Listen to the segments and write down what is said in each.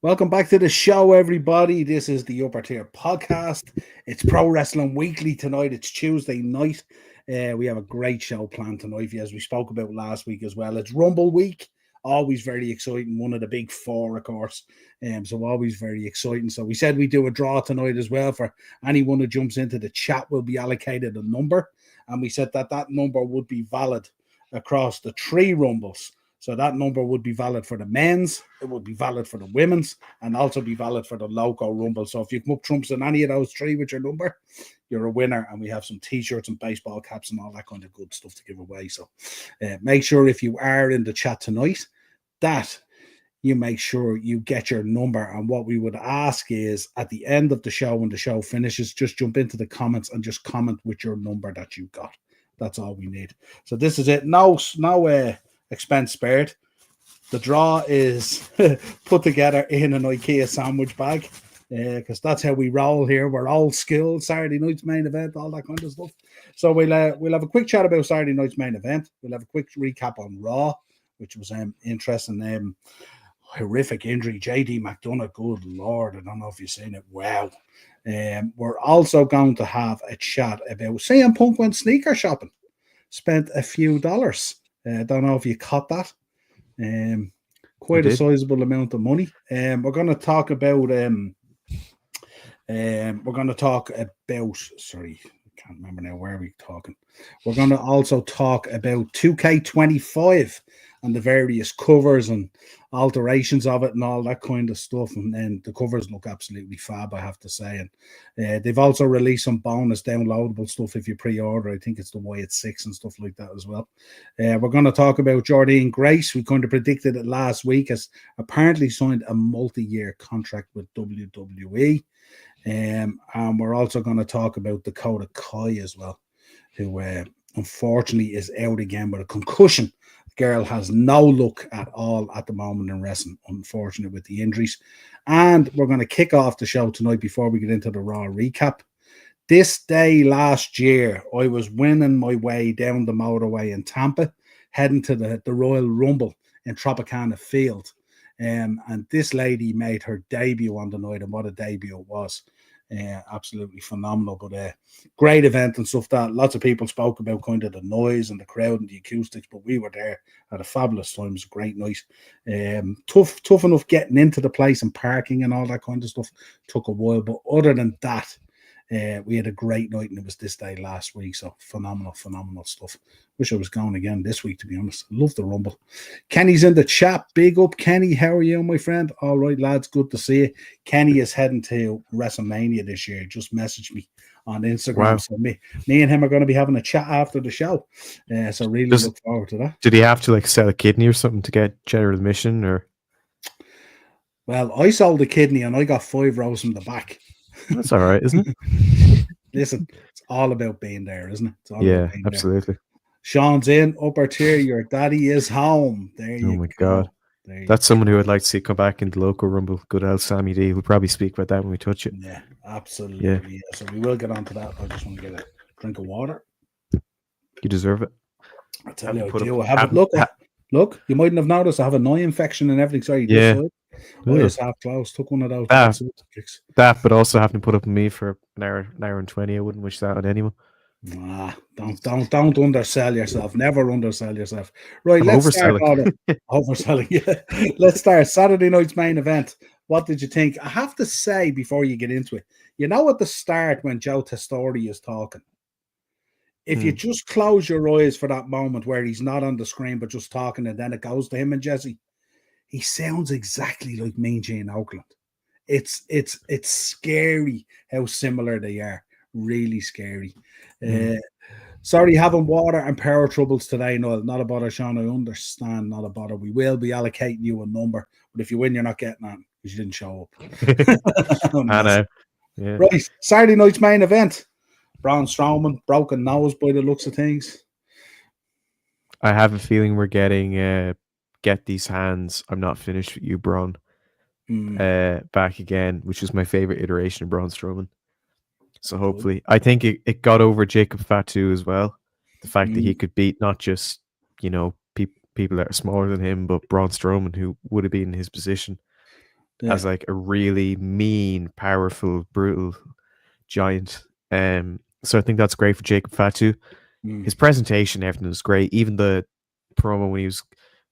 Welcome back to the show, everybody. This is the Upper Tier Podcast. It's Pro Wrestling Weekly tonight. It's Tuesday night. We have a great show planned tonight for you, as we spoke about last week as well. It's Rumble Week. Always very exciting. One of the big four, of course. So always very exciting. So we said we'd do a draw tonight as well. For anyone who jumps into the chat will be allocated a number. And we said that that number would be valid across the three Rumbles. So that number would be valid for the men's, it would be valid for the women's, and also be valid for the local rumble. So if you come up trumps in any of those three with your number, you're a winner. And we have some t-shirts and baseball caps and all that kind of good stuff to give away. So make sure if you are in the chat tonight that you make sure you get your number. And what we would ask is at the end of the show, when the show finishes, just jump into the comments and just comment with your number that you got. That's all we need. So this is it. No expense spared. The draw is put together in an IKEA sandwich bag because that's how we roll here. We're old school. Saturday night's main event, all that kind of stuff. So we'll have a quick chat about Saturday night's main event. We'll have a quick recap on Raw, which was interesting. Horrific injury. JD McDonough, good Lord. I don't know if you've seen it. Wow. We're also going to have a chat about CM Punk went sneaker shopping. Spent a few dollars. I don't know if you caught that. Quite a sizable amount of money. We're going to talk about sorry, I can't remember now where we're talking. We're going to also talk about 2K25 and the various covers and alterations of it and all that kind of stuff. And then the covers look absolutely fab, I have to say. And they've also released some bonus downloadable stuff if you pre-order. I think it's the Wyatt 6 and stuff like that as well. We're going to talk about Jordynne Grace. We kind of predicted it last week, as apparently signed a multi-year contract with WWE. And we're also going to talk about Dakota Kai as well, who unfortunately is out again with a concussion. The girl has no luck at all at the moment in wrestling, unfortunate with the injuries. And we're going to kick off the show tonight before we get into the Raw recap. This day last year, I was winning my way down the motorway in Tampa, heading to the Royal Rumble in Tropicana Field. And this lady made her debut on the night, and what a debut it was. Absolutely phenomenal, but great event and stuff. That lots of people spoke about kind of the noise and the crowd and the acoustics, but we were there at a fabulous time. It was a great night. Tough enough getting into the place and parking and all that kind of stuff. Took a while, but other than that, we had a great night, and it was this day last week. So phenomenal stuff. Wish I was going again this week, to be honest. Love the Rumble. Kenny's in the chat. Big up, Kenny. How are you, my friend? All right, lads. Good to see you. Kenny is heading to WrestleMania this year. Just messaged me on Instagram. Wow. So me and him are going to be having a chat after the show. So really look forward to that. Did he have to sell a kidney or something to get general admission, or? Well, I sold a kidney and I got 5 rows from the back. That's all right, isn't it? Listen, it's all about being there, isn't it? It's all about being absolutely. There. Sean's in, Upper Tier. Your daddy is home. There you go. Oh my God. That's someone who I'd like to see come back into the local Rumble. Good old Sammy D. We'll probably speak about that when we touch it. Yeah, absolutely. Yeah. So we will get onto that. I just want to get a drink of water. You deserve it. I tell you, I do. I have it. Look, you mightn't have noticed I have an eye infection and everything. Sorry, I was half closed. Took one of those. That, but also having to put up with me for an hour and 20. I wouldn't wish that on anyone. Nah, don't undersell yourself. Never undersell yourself. Right, let's start. Overselling. Yeah. Let's start Saturday night's main event. What did you think? I have to say before you get into it, you know at the start when Joe Testori is talking, if you just close your eyes for that moment where he's not on the screen but just talking, and then it goes to him and Jesse, he sounds exactly like Mean Gene Oakland. It's scary how similar they are. Really scary. Sorry, having water and power troubles today. No, not a bother, Sean. I understand, not a bother. We will be allocating you a number, but if you win, you're not getting that because you didn't show up. I know. Yeah. Right, Saturday night's main event. Braun Strowman, broken nose by the looks of things. I have a feeling we're getting Get These Hands, I'm Not Finished With You, Braun, back again, which was my favorite iteration of Braun Strowman. So hopefully, I think it got over Jacob Fatu as well. The fact that he could beat not just, people that are smaller than him, but Braun Strowman, who would have been in his position. as like a really mean, powerful, brutal giant. So I think that's great for Jacob Fatu. His presentation, everything was great. Even the promo when he was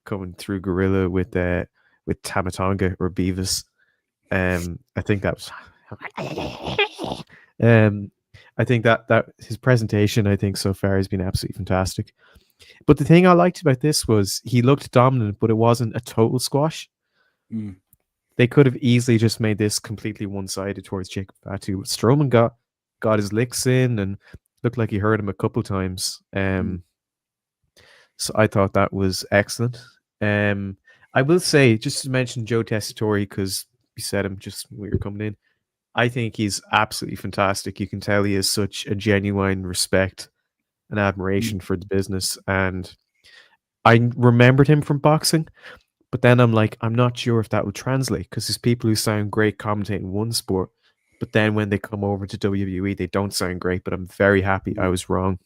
coming through Gorilla with Tamatonga or Beavis. I think that was. I think that his presentation, I think so far has been absolutely fantastic. But the thing I liked about this was he looked dominant, but it wasn't a total squash. They could have easily just made this completely one-sided towards Jacob Fatu. Strowman got his licks in and looked like he hurt him a couple times. So I thought that was excellent. I will say, just to mention Joe Tessitore, because you said him just when we were coming in, I think he's absolutely fantastic. You can tell he has such a genuine respect and admiration for the business. And I remembered him from boxing, but then I'm like, I'm not sure if that will translate, because there's people who sound great commentating one sport, but then when they come over to WWE, they don't sound great. But I'm very happy I was wrong.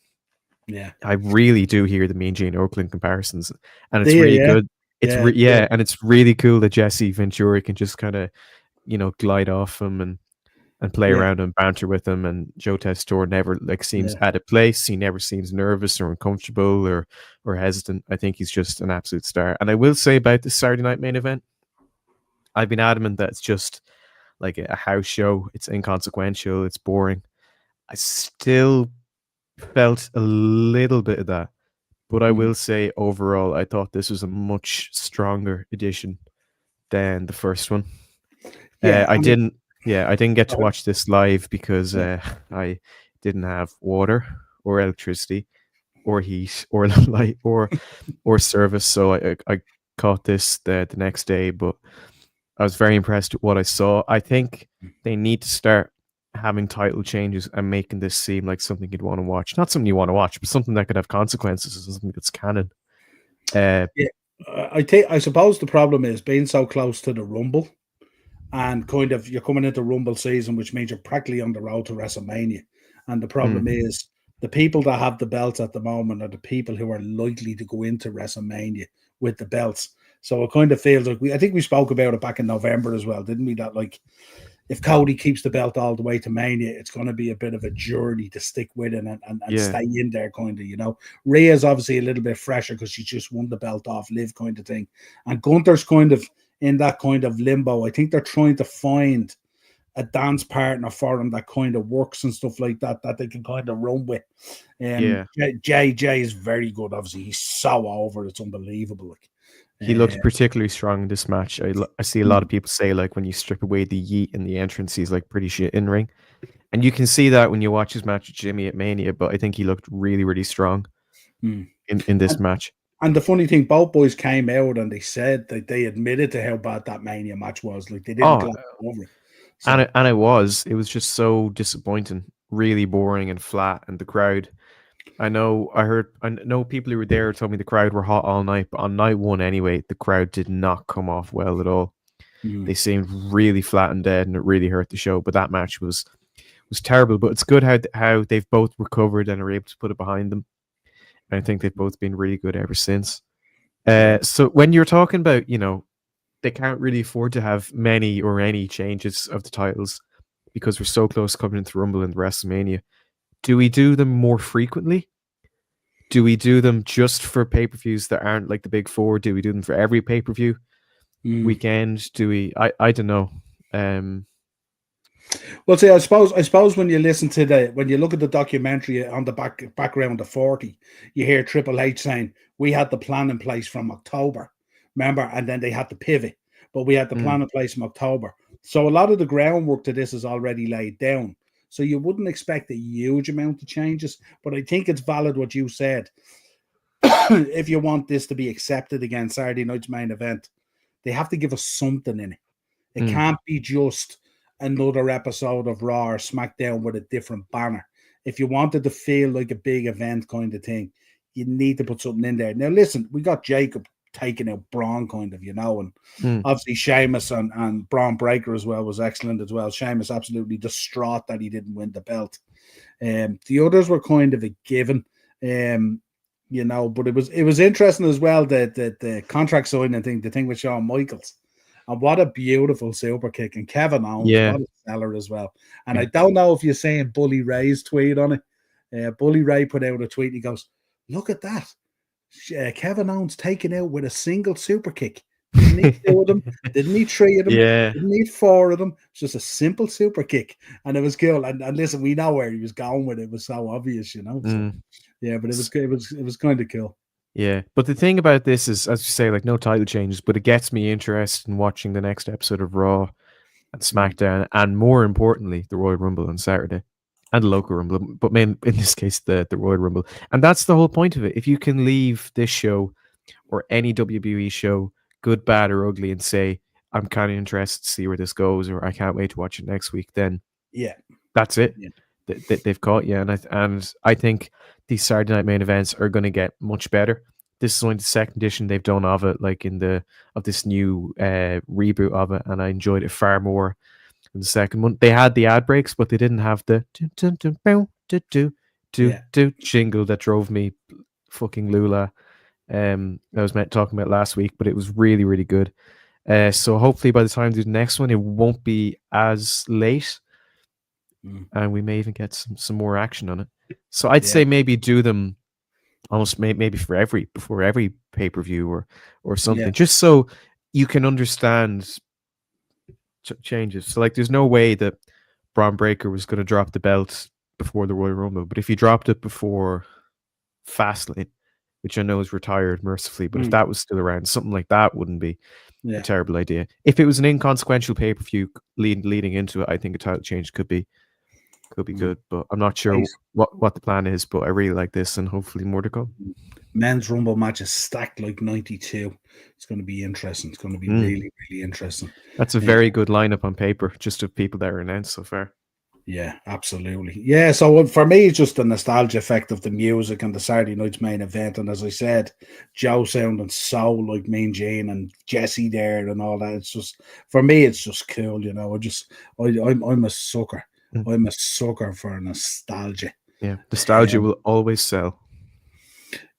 Yeah, I really do hear the Mean Gene Oakland comparisons, and it's really good. It's and it's really cool that Jesse Ventura can just kind of, glide off him and play around and banter with him. And Joe Tessitore never seems out of place. He never seems nervous or uncomfortable or hesitant. I think he's just an absolute star. And I will say about the Saturday night main event, I've been adamant that it's just like a house show. It's inconsequential. It's boring. I still felt a little bit of that, but I will say overall, I thought this was a much stronger edition than the first one. I didn't get to watch this live because I didn't have water or electricity or heat or light or service, so I caught this the next day. But I was very impressed with what I saw. I think they need to start having title changes and making this seem like something you'd want to watch. Not something you want to watch, but something that could have consequences, something that's canon. I suppose the problem is being so close to the Rumble, and kind of you're coming into Rumble season, which means you're practically on the road to WrestleMania. And the problem is the people that have the belts at the moment are the people who are likely to go into WrestleMania with the belts. So it kind of feels like I think we spoke about it back in November as well, didn't we? That like, if Cody keeps the belt all the way to Mania, it's going to be a bit of a journey to stick with it and stay in there, kind of, Rhea's obviously a little bit fresher because she just won the belt off Liv, kind of thing. And Gunther's kind of in that kind of limbo. I think they're trying to find a dance partner for him that kind of works and stuff like that they can kind of run with. JJ is very good, obviously. He's so over, it's unbelievable. He looked particularly strong in this match. I see a lot of people say, like, when you strip away the yeet in the entrance, he's like pretty shit in ring. And you can see that when you watch his match with Jimmy at Mania, but I think he looked really, really strong in this match. And the funny thing, both boys came out and they said that they admitted to how bad that Mania match was. Like, they didn't gloss over it. So. And it was just so disappointing, really boring and flat. And the crowd, I know people who were there told me the crowd were hot all night, but on night one anyway, the crowd did not come off well at all. They seemed really flat and dead, and it really hurt the show. But that match was terrible. But it's good how they've both recovered and are able to put it behind them. And I think they've both been really good ever since. So when you're talking about, they can't really afford to have many or any changes of the titles because we're so close coming into Rumble and WrestleMania. Do we do them more frequently? Do we do them just for pay-per-views that aren't like the big four? Do we do them for every pay-per-view weekend? Do we? I don't know. Well, see, I suppose when you listen to when you look at the documentary on the background of 40, you hear Triple H saying, we had the plan in place from October, remember? And then they had to pivot, but we had the plan in place from October. So a lot of the groundwork to this is already laid down. So you wouldn't expect a huge amount of changes, but I think it's valid what you said. If you want this to be accepted again, Saturday night's main event, they have to give us something in it. It can't be just another episode of Raw or SmackDown with a different banner. If you wanted to feel like a big event kind of thing, you need to put something in there. Now, listen, we got Jacob taking out Braun, kind of, and obviously Sheamus and Braun Breaker as well was excellent as well. Sheamus absolutely distraught that he didn't win the belt. The others were kind of a given, but it was interesting as well that the contract signing thing, the thing with Shawn Michaels. And what a beautiful super kick. And Kevin Owens, Yeah. what a seller as well. And I don't know if you're saying Bully Ray's tweet on it. Bully Ray put out a tweet. He goes, look at that. Kevin Owens taken out with a single super kick. Didn't need two of them. Didn't need three of them. Yeah. Didn't need four of them. It's just a simple super kick. And it was cool. And listen, we know where he was going with it. It was so obvious, you know. So, yeah, but it was good. It was kind of cool. Yeah, but the thing about this is, as you say, like no title changes, but it gets me interested in watching the next episode of Raw and SmackDown, and more importantly, the Royal Rumble on Saturday and the local Rumble, but in this case, the Royal Rumble. And that's the whole point of it. If you can leave this show or any WWE show, good, bad, or ugly, and say, I'm kind of interested to see where this goes, or I can't wait to watch it next week, then that's it. Yeah. They've caught you. And I think these Saturday night main events are going to get much better. This is only the second edition they've done of it, like of this new reboot of it, and I enjoyed it far more than the second one. They had the ad breaks, but they didn't have the jingle that drove me fucking lula. I was talking about last week, but it was really, really good. So hopefully by the time we do the next one, it won't be as late. And we may even get some more action on it. So I'd say maybe do them almost maybe before every pay-per-view or something, just so you can understand changes. So like there's no way that Braun Breaker was going to drop the belt before the Royal Rumble, but if he dropped it before Fastlane, which I know is retired mercifully, but if that was still around, something like that wouldn't be a terrible idea. If it was an inconsequential pay-per-view leading into it, I think a title change could be good, but I'm not sure what the plan is, but I really like this and hopefully more to come. Men's Rumble match is stacked like 92. It's going to be interesting. It's going to be really, really interesting. That's a very good lineup on paper, just of people that are announced so far. Yeah, absolutely. Yeah, so for me, it's just the nostalgia effect of the music and the Saturday night's main event. And as I said, Joe sounding so like Mean Gene and Jesse there and all that. It's just, for me, it's just cool, you know. I'm a sucker. I'm a sucker for nostalgia. Yeah, nostalgia will always sell.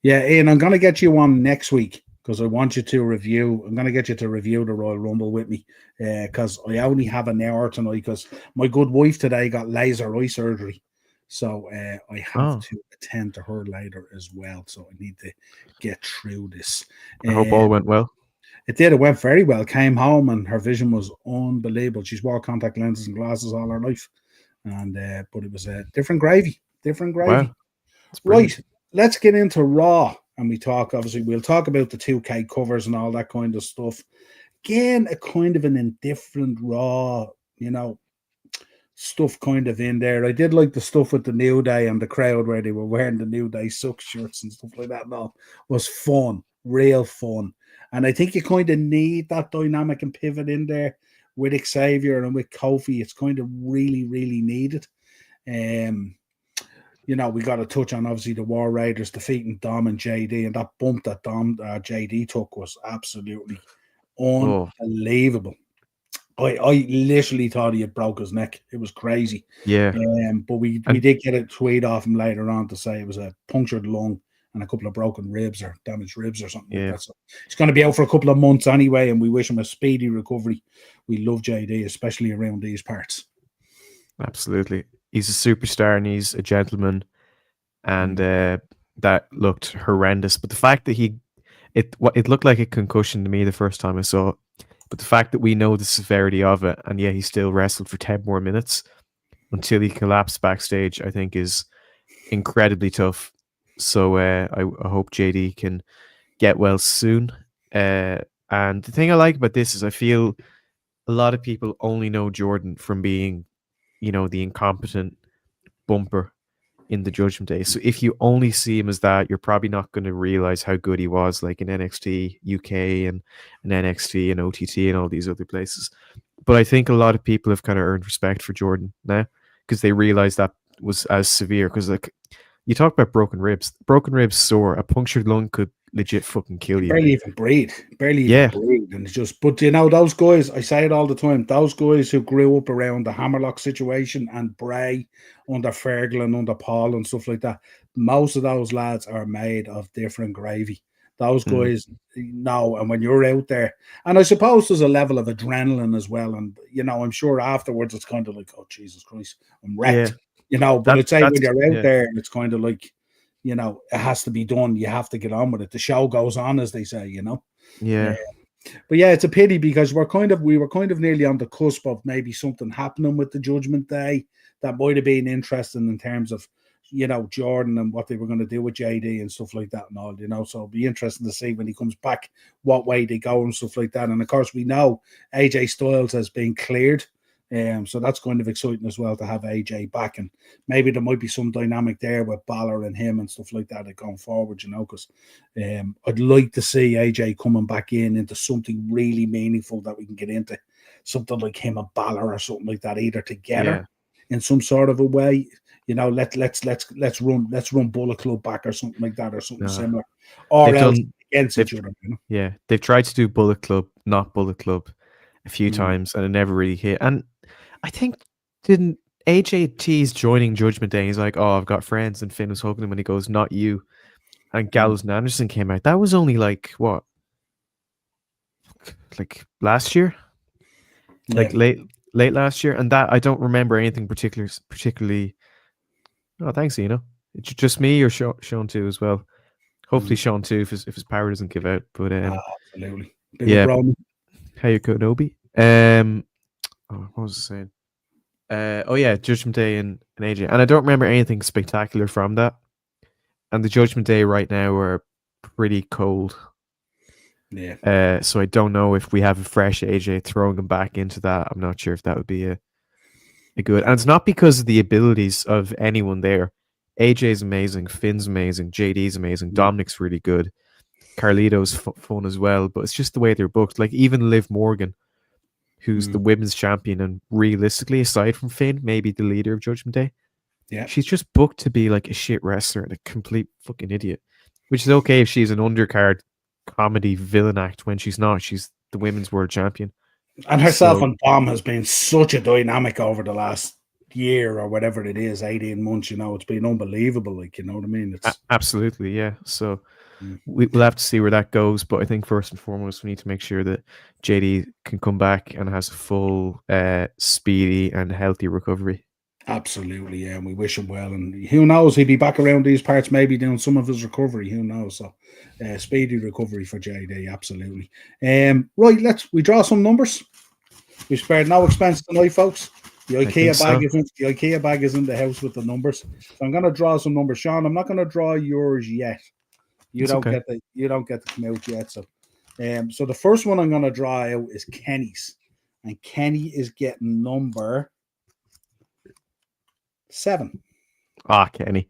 Yeah, Ian, I'm going to get you on next week because I want you to review. I'm going to get you to review the Royal Rumble with me because I only have an hour tonight because my good wife today got laser eye surgery. So I have to attend to her later as well. So I need to get through this. I hope all went well. It did. It went very well. Came home and her vision was unbelievable. She's wore contact lenses and glasses all her life. And but it was a different gravy. Wow. Right, let's get into Raw and we'll talk about the 2K covers and all that kind of stuff. Again, a kind of an indifferent Raw, you know, stuff kind of in there. I did like the stuff with the New Day and the crowd where they were wearing the New Day suck shirts and stuff like that. And all was fun, real fun. And I think you kind of need that dynamic and pivot in there with Xavier and with Kofi. It's kind of really, really needed. You know, we got to touch on obviously the War Raiders defeating Dom and JD, and that bump that JD took was absolutely unbelievable. I literally thought he had broke his neck. It was crazy. Yeah. But we did get a tweet off him later on to say it was a punctured lung and a couple of broken ribs or damaged ribs or something like that. So he's going to be out for a couple of months anyway, and we wish him a speedy recovery. We love JD, especially around these parts. Absolutely. He's a superstar and he's a gentleman, and that looked horrendous. But the fact that it looked like a concussion to me the first time I saw it, but the fact that we know the severity of it, and he still wrestled for 10 more minutes until he collapsed backstage, I think is incredibly tough. So I hope JD can get well soon. And the thing I like about this is I feel a lot of people only know Jordan from being, you know, the incompetent bumper in the Judgment Day. So if you only see him as that, you're probably not going to realize how good he was, like in NXT UK and NXT and OTT and all these other places. But I think a lot of people have kind of earned respect for Jordan now because they realize that was as severe. Because like you talk about broken ribs sore. A punctured lung could legit fucking kill you. Barely even breathe. And it's just, but you know, those guys, I say it all the time, those guys who grew up around the Hammerlock situation and Bray under Fergal and under Paul and stuff like that, most of those lads are made of different gravy. Those guys know, and when you're out there, and I suppose there's a level of adrenaline as well. And I'm sure afterwards it's kind of like, oh Jesus Christ, I'm wrecked. But I'd say when you're out there, it's kind of like, it has to be done. You have to get on with it. The show goes on, as they say. Yeah. But yeah, it's a pity because we were kind of nearly on the cusp of maybe something happening with the Judgment Day that might have been interesting in terms of, Jordan and what they were going to do with JD and stuff like that and all, so it'll be interesting to see when he comes back, what way they go and stuff like that. And of course, we know AJ Styles has been cleared. So that's kind of exciting as well to have AJ back, and maybe there might be some dynamic there with Balor and him and stuff like that going forward, because I'd like to see AJ coming back into something really meaningful that we can get into, something like him and Balor or something like that, either together in some sort of a way. Let's run Bullet Club back or something like that, or something similar, or else against each other. Yeah, they've tried to do Bullet Club, not Bullet Club, a few times, and it never really hit. And I think didn't AJ tease joining Judgment Day? He's like, "Oh, I've got friends," and Finn was hugging him, and he goes, "Not you." And Gallows and Anderson came out. That was only like what, like last year, like late last year, and that I don't remember anything particularly. Oh, thanks, It's just me or Sean too as well. Hopefully Sean too, if his power doesn't give out. But absolutely, how you Kenobi? What was I saying? Judgment Day and AJ, and I don't remember anything spectacular from that. And the Judgment Day right now are pretty cold. Yeah. So I don't know if we have a fresh AJ throwing him back into that. I'm not sure if that would be a good. And it's not because of the abilities of anyone there. AJ's amazing, Finn's amazing, JD's amazing, Dominic's really good, Carlito's fun as well. But it's just the way they're booked. Like even Liv Morgan, who's the women's champion, and realistically, aside from Finn, maybe the leader of Judgment Day, she's just booked to be like a shit wrestler and a complete fucking idiot. Which is okay if she's an undercard comedy villain act when she's not. She's the women's world champion. And herself and Dom has been such a dynamic over the last year or whatever it is, 18 months, it's been unbelievable. Like, you know what I mean? It's absolutely, yeah. So we'll have to see where that goes. But I think first and foremost, we need to make sure that JD can come back and has a full, speedy and healthy recovery. Absolutely, yeah. And we wish him well. And who knows, he'll be back around these parts, maybe doing some of his recovery. Who knows? So speedy recovery for JD, absolutely. Right, we draw some numbers. We spared no expense tonight, folks. The IKEA bag is in the house with the numbers. So I'm going to draw some numbers. Sean, I'm not going to draw yours yet. You don't get to come out yet. So the first one I'm going to draw out is Kenny's. And Kenny is getting number 7. Kenny.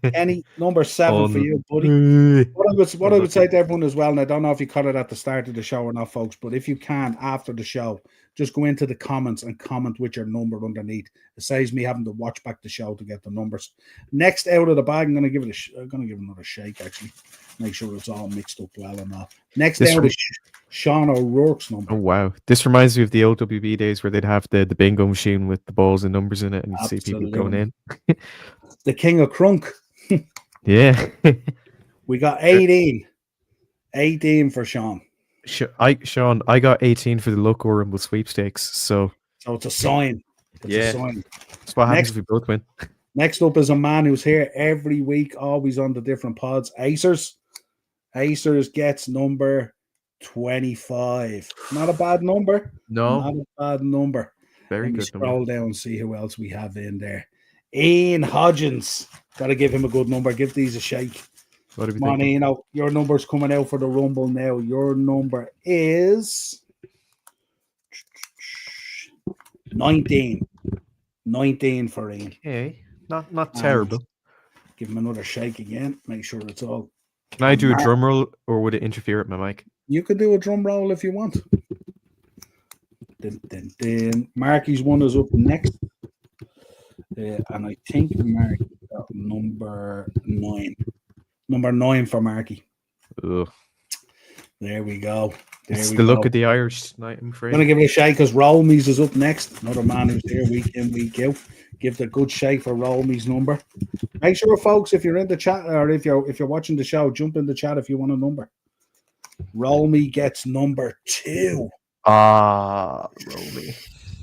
Kenny, number 7 for you, buddy. What I would say to everyone as well, and I don't know if you caught it at the start of the show or not, folks, but if you can, after the show, just go into the comments and comment with your number underneath. It saves me having to watch back the show to get the numbers. Next out of the bag, I'm going to give it another shake, actually. Make sure it's all mixed up well and all. Next out is Sean O'Rourke's number. Oh, wow. This reminds me of the old WB days where they'd have the bingo machine with the balls and numbers in it, and you'd see people going in. The King of Crunk. Yeah. We got 18. 18 for Sean. Sean, I got 18 for the local Rumble sweepstakes, so it's a sign. It's a sign. That's what happens if we both win. Next up is a man who's here every week, always on the different pods. Acers gets number 25. Not a bad number. No. Not a bad number. Very good. Scroll down and see who else we have in there. Ian Hodgins. Got to give him a good number. Give these a shake. What are we thinking? Ian, your number's coming out for the Rumble now. Your number is 19. 19 for Ian. Okay. Not terrible. Give him another shake again. Make sure it's all. Can I do a drum roll, or would it interfere with my mic? You could do a drum roll if you want. Marky's one is up next. And I think Marky got number 9. Number 9 for Marky. Ugh. There we go. It's the look of the Irish tonight, I'm afraid. I'm going to give it a shake because Rolmies is up next. Another man who's here week in, week out. Give the good shake for Rolmies' number. Make sure, folks, if you're in the chat or if you're watching the show, jump in the chat if you want a number. Romy gets number 2. Romy.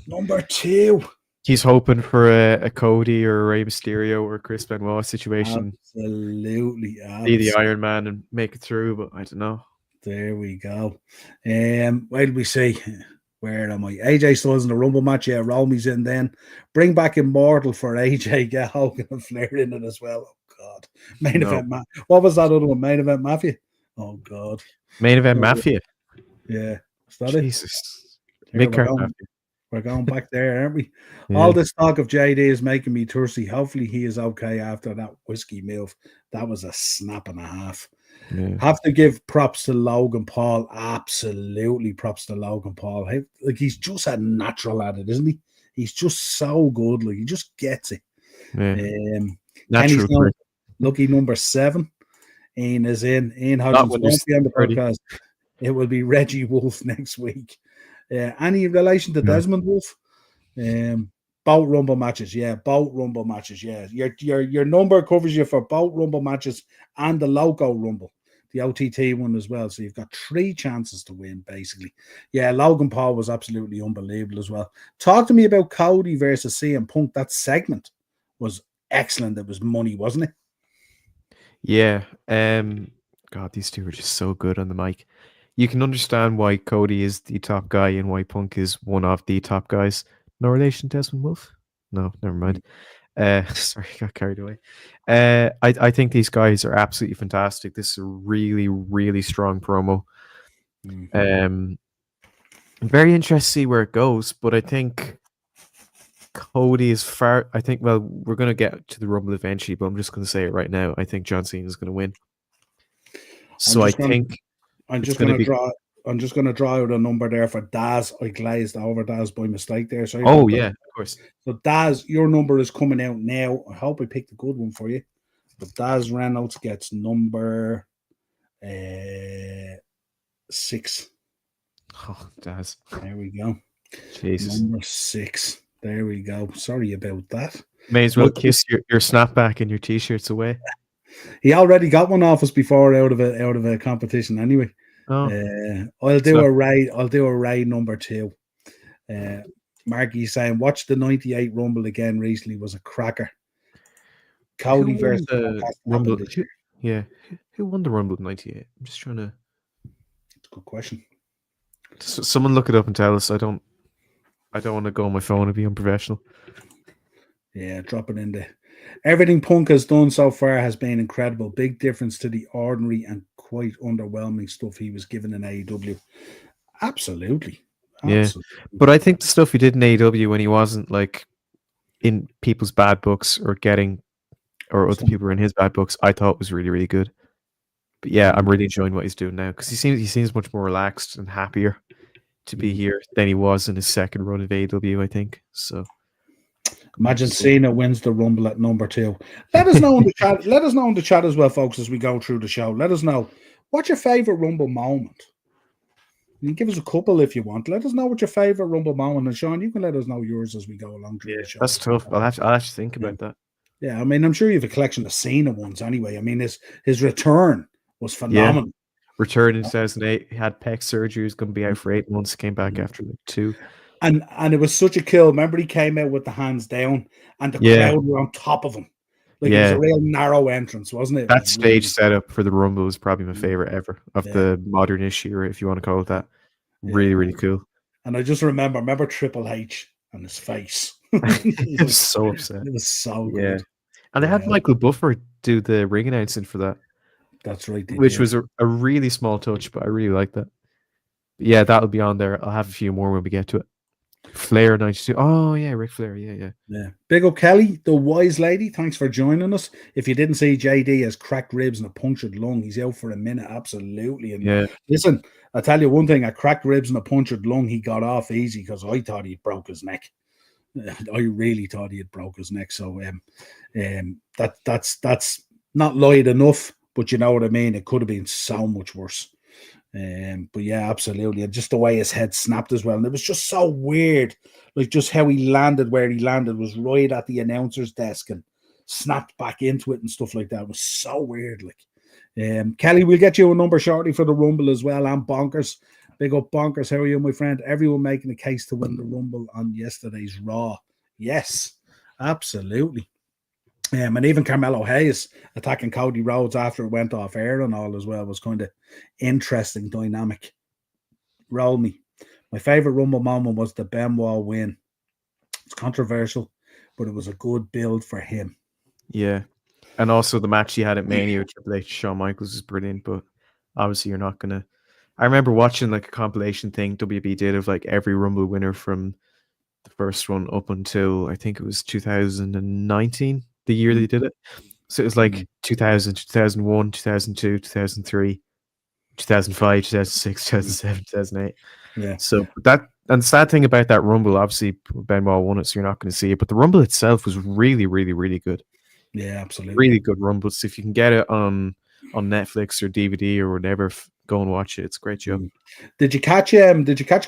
Number 2. He's hoping for a Cody or a Rey Mysterio or a Chris Benoit situation. Absolutely. Be the Iron Man and make it through, but I don't know. There we go. Where did we see? Where am I? AJ Styles in the Rumble match. Yeah, Romy's in then. Bring back Immortal for AJ. Get Hogan and Flair in it as well. Oh, God. Main event. What was that other one? Main Event Mafia? Oh, God. Main Event Mafia? Yeah. Is that Jesus. We're going back there, aren't we? Yeah. All this talk of JD is making me thirsty. Hopefully he is okay after that whiskey move. That was a snap and a half. Yeah. Have to give props to Logan Paul. Absolutely props to Logan Paul. Like, he's just a natural at it, isn't he? He's just so good. Like, he just gets it. Yeah. Natural. Lucky number 7. Ian is in. Ian Hodgins won't be on the podcast. It will be Reggie Wolf next week. Any relation to Desmond Wolf? Both Rumble matches, yeah. Both Rumble matches, yeah. Your number covers you for both Rumble matches and the Loco Rumble, the OTT one as well. So you've got 3 chances to win, basically. Yeah, Logan Paul was absolutely unbelievable as well. Talk to me about Cody versus CM Punk. That segment was excellent. It was money, wasn't it? Yeah. God, these two were just so good on the mic. You can understand why Cody is the top guy and why Punk is one of the top guys. No relation to Desmond Wolf? No, never mind. Sorry, got carried away. I think these guys are absolutely fantastic. This is a really, really strong promo. I'm very interested to see where it goes, but I think Cody is far. I think, well, we're going to get to the Rumble eventually, but I'm just going to say it right now. I think John Cena is going to win. So I'm just going to draw out a number there for Daz. I glazed over Daz by mistake there. So yeah, of course. So Daz, your number is coming out now. I hope I picked a good one for you. But Daz Reynolds gets number 6. Oh, Daz. There we go. Jesus. Number 6. There we go. Sorry about that. May as well kiss your snapback and your t-shirts away. He already got one off us before out of a competition anyway. I'll do a raid number 2. Marky's saying watch the 98 Rumble again recently, was a cracker. Cody versus the Rumble. Who won the Rumble in 98? I'm just trying to. It's a good question. Someone look it up and tell us. I don't want to go on my phone and be unprofessional. Yeah, drop it in there. Everything Punk has done so far has been incredible. Big difference to the ordinary and quite underwhelming stuff he was given in AEW. Absolutely. Yeah, but I think the stuff he did in AEW when he wasn't like in people's bad books or other people were in his bad books, I thought was really, really good. But yeah, I'm really enjoying what he's doing now because he seems much more relaxed and happier to be here than he was in his second run of AEW, I think. So imagine Cena wins the Rumble at number 2. Let us know in the chat. Let us know in the chat as well, folks, as we go through the show. Let us know what's your favorite Rumble moment. You can give us a couple if you want. Let us know what your favorite Rumble moment, and Sean, you can let us know yours as we go along through the show. That's tough. I'll have to think about that. Yeah, I mean, I'm sure you have a collection of Cena ones anyway. I mean, his return was phenomenal. Yeah. Return in 2008. He had pec surgery. He was going to be out for 8 months. Came back after 2. And it was such a kill. Remember, he came out with the hands down, and the crowd were on top of him. Like, it was a real narrow entrance, wasn't it? That stage setup for the Rumble was probably my favorite ever of the modern-ish era, if you want to call it that. Really, really cool. And I just remember Triple H and his face. He was so upset. It was so good. And they had Michael Buffer do the ring announcing for that. That's right. Which was a really small touch, but I really like that. But yeah, that'll be on there. I'll have a few more when we get to it. Flair 92. Oh, yeah, Ric Flair. Yeah. Big up Kelly, the wise lady. Thanks for joining us. If you didn't see, JD has cracked ribs and a punctured lung. He's out for a minute. Absolutely. And listen, I'll tell you one thing. A cracked ribs and a punctured lung, he got off easy because I thought he broke his neck. I really thought he had broke his neck. So that's not light enough, but you know what I mean? It could have been so much worse. But yeah, absolutely. And just the way his head snapped as well. And it was just so weird. Like just how he landed where he landed was right at the announcer's desk and snapped back into it and stuff like that. It was so weird. Like Kelly, we'll get you a number shortly for the Rumble as well. And Bonkers. Big up Bonkers. How are you, my friend? Everyone making a case to win the Rumble on yesterday's Raw. Yes, absolutely. And even Carmelo Hayes attacking Cody Rhodes after it went off air and all as well was kind of interesting dynamic. Roll me. My favorite Rumble moment was the Benoit win. It's controversial, but it was a good build for him. Yeah. And also the match he had at Mania with Triple H, Shawn Michaels is brilliant, but obviously you're not gonna. I remember watching like a compilation thing WB did of like every Rumble winner from the first one up until I think it was 2019, the year they did it. So it was like 2000, 2001, 2002, 2003, 2005, 2006, 2007, 2008. Yeah. So that, and the sad thing about that Rumble, obviously Benoit won it, so you're not going to see it. But the Rumble itself was really, really, really good. Yeah, absolutely. Really good Rumbles. If you can get it on Netflix or DVD or whatever, go and watch it. It's a great show. Did you catch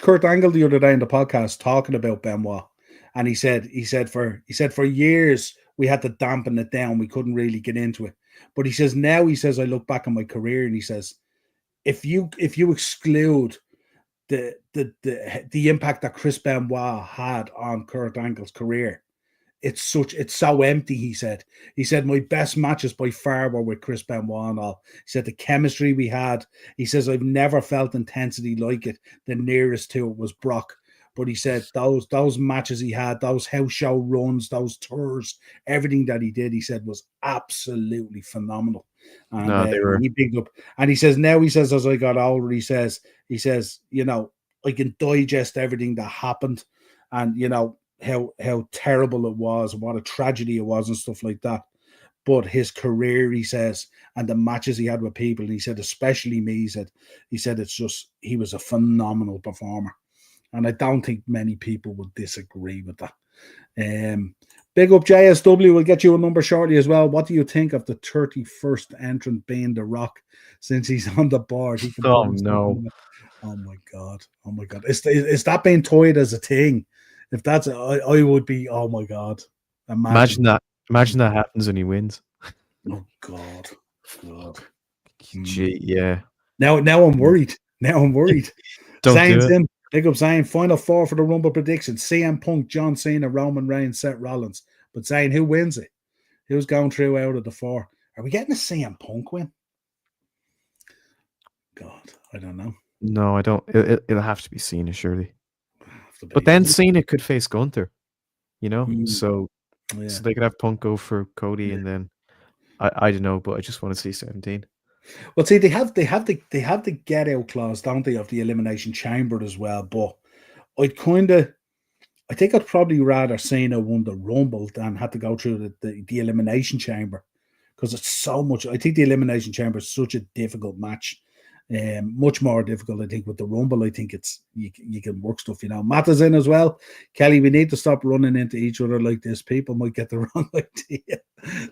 Kurt Angle the other day in the podcast talking about Benoit? And he said for years we had to dampen it down. We couldn't really get into it. But he says now, I look back on my career and he says, if you exclude the impact that Chris Benoit had on Kurt Angle's career, it's so empty. He said my best matches by far were with Chris Benoit and all. He said the chemistry we had. He says I've never felt intensity like it. The nearest to it was Brock. But he said those matches he had, those house show runs, those tours, everything that he did, he said was absolutely phenomenal. And they were. He picked up. And he says now, as I got older, he says, I can digest everything that happened, and how terrible it was, and what a tragedy it was, and stuff like that. But his career, he says, and the matches he had with people, he said, especially me, he said it's just, he was a phenomenal performer. And I don't think many people would disagree with that. Big up JSW. We'll get you a number shortly as well. What do you think of the 31st entrant being The Rock? Since he's on the board, he can. Oh no! Oh my god! Is that being toyed as a thing? If that's, I would be. Oh my god! Imagine that. Imagine that happens when he wins. Oh god! Gee, yeah. Now I'm worried. Don't do it. Big up Zane. Final four for the Rumble prediction: CM Punk, John Cena, Roman Reigns, Seth Rollins. But Zane, who wins it? Who's going through out of the four? Are we getting a CM Punk win? God, I don't know. No, I don't. It'll have to be Cena, surely. But then Cena could face Gunther, so they could have Punk go for Cody, and then I don't know, but I just want to see 17. Well, see, they have the get out clause, don't they, of the Elimination Chamber as well. But I think I'd probably rather Cena won the Rumble than had to go through the Elimination Chamber, because it's so much. I think the Elimination Chamber is such a difficult match. Much more difficult, I think, with the Rumble. I think it's you can work stuff. Matt is in as well. Kelly, we need to stop running into each other like this. People might get the wrong idea.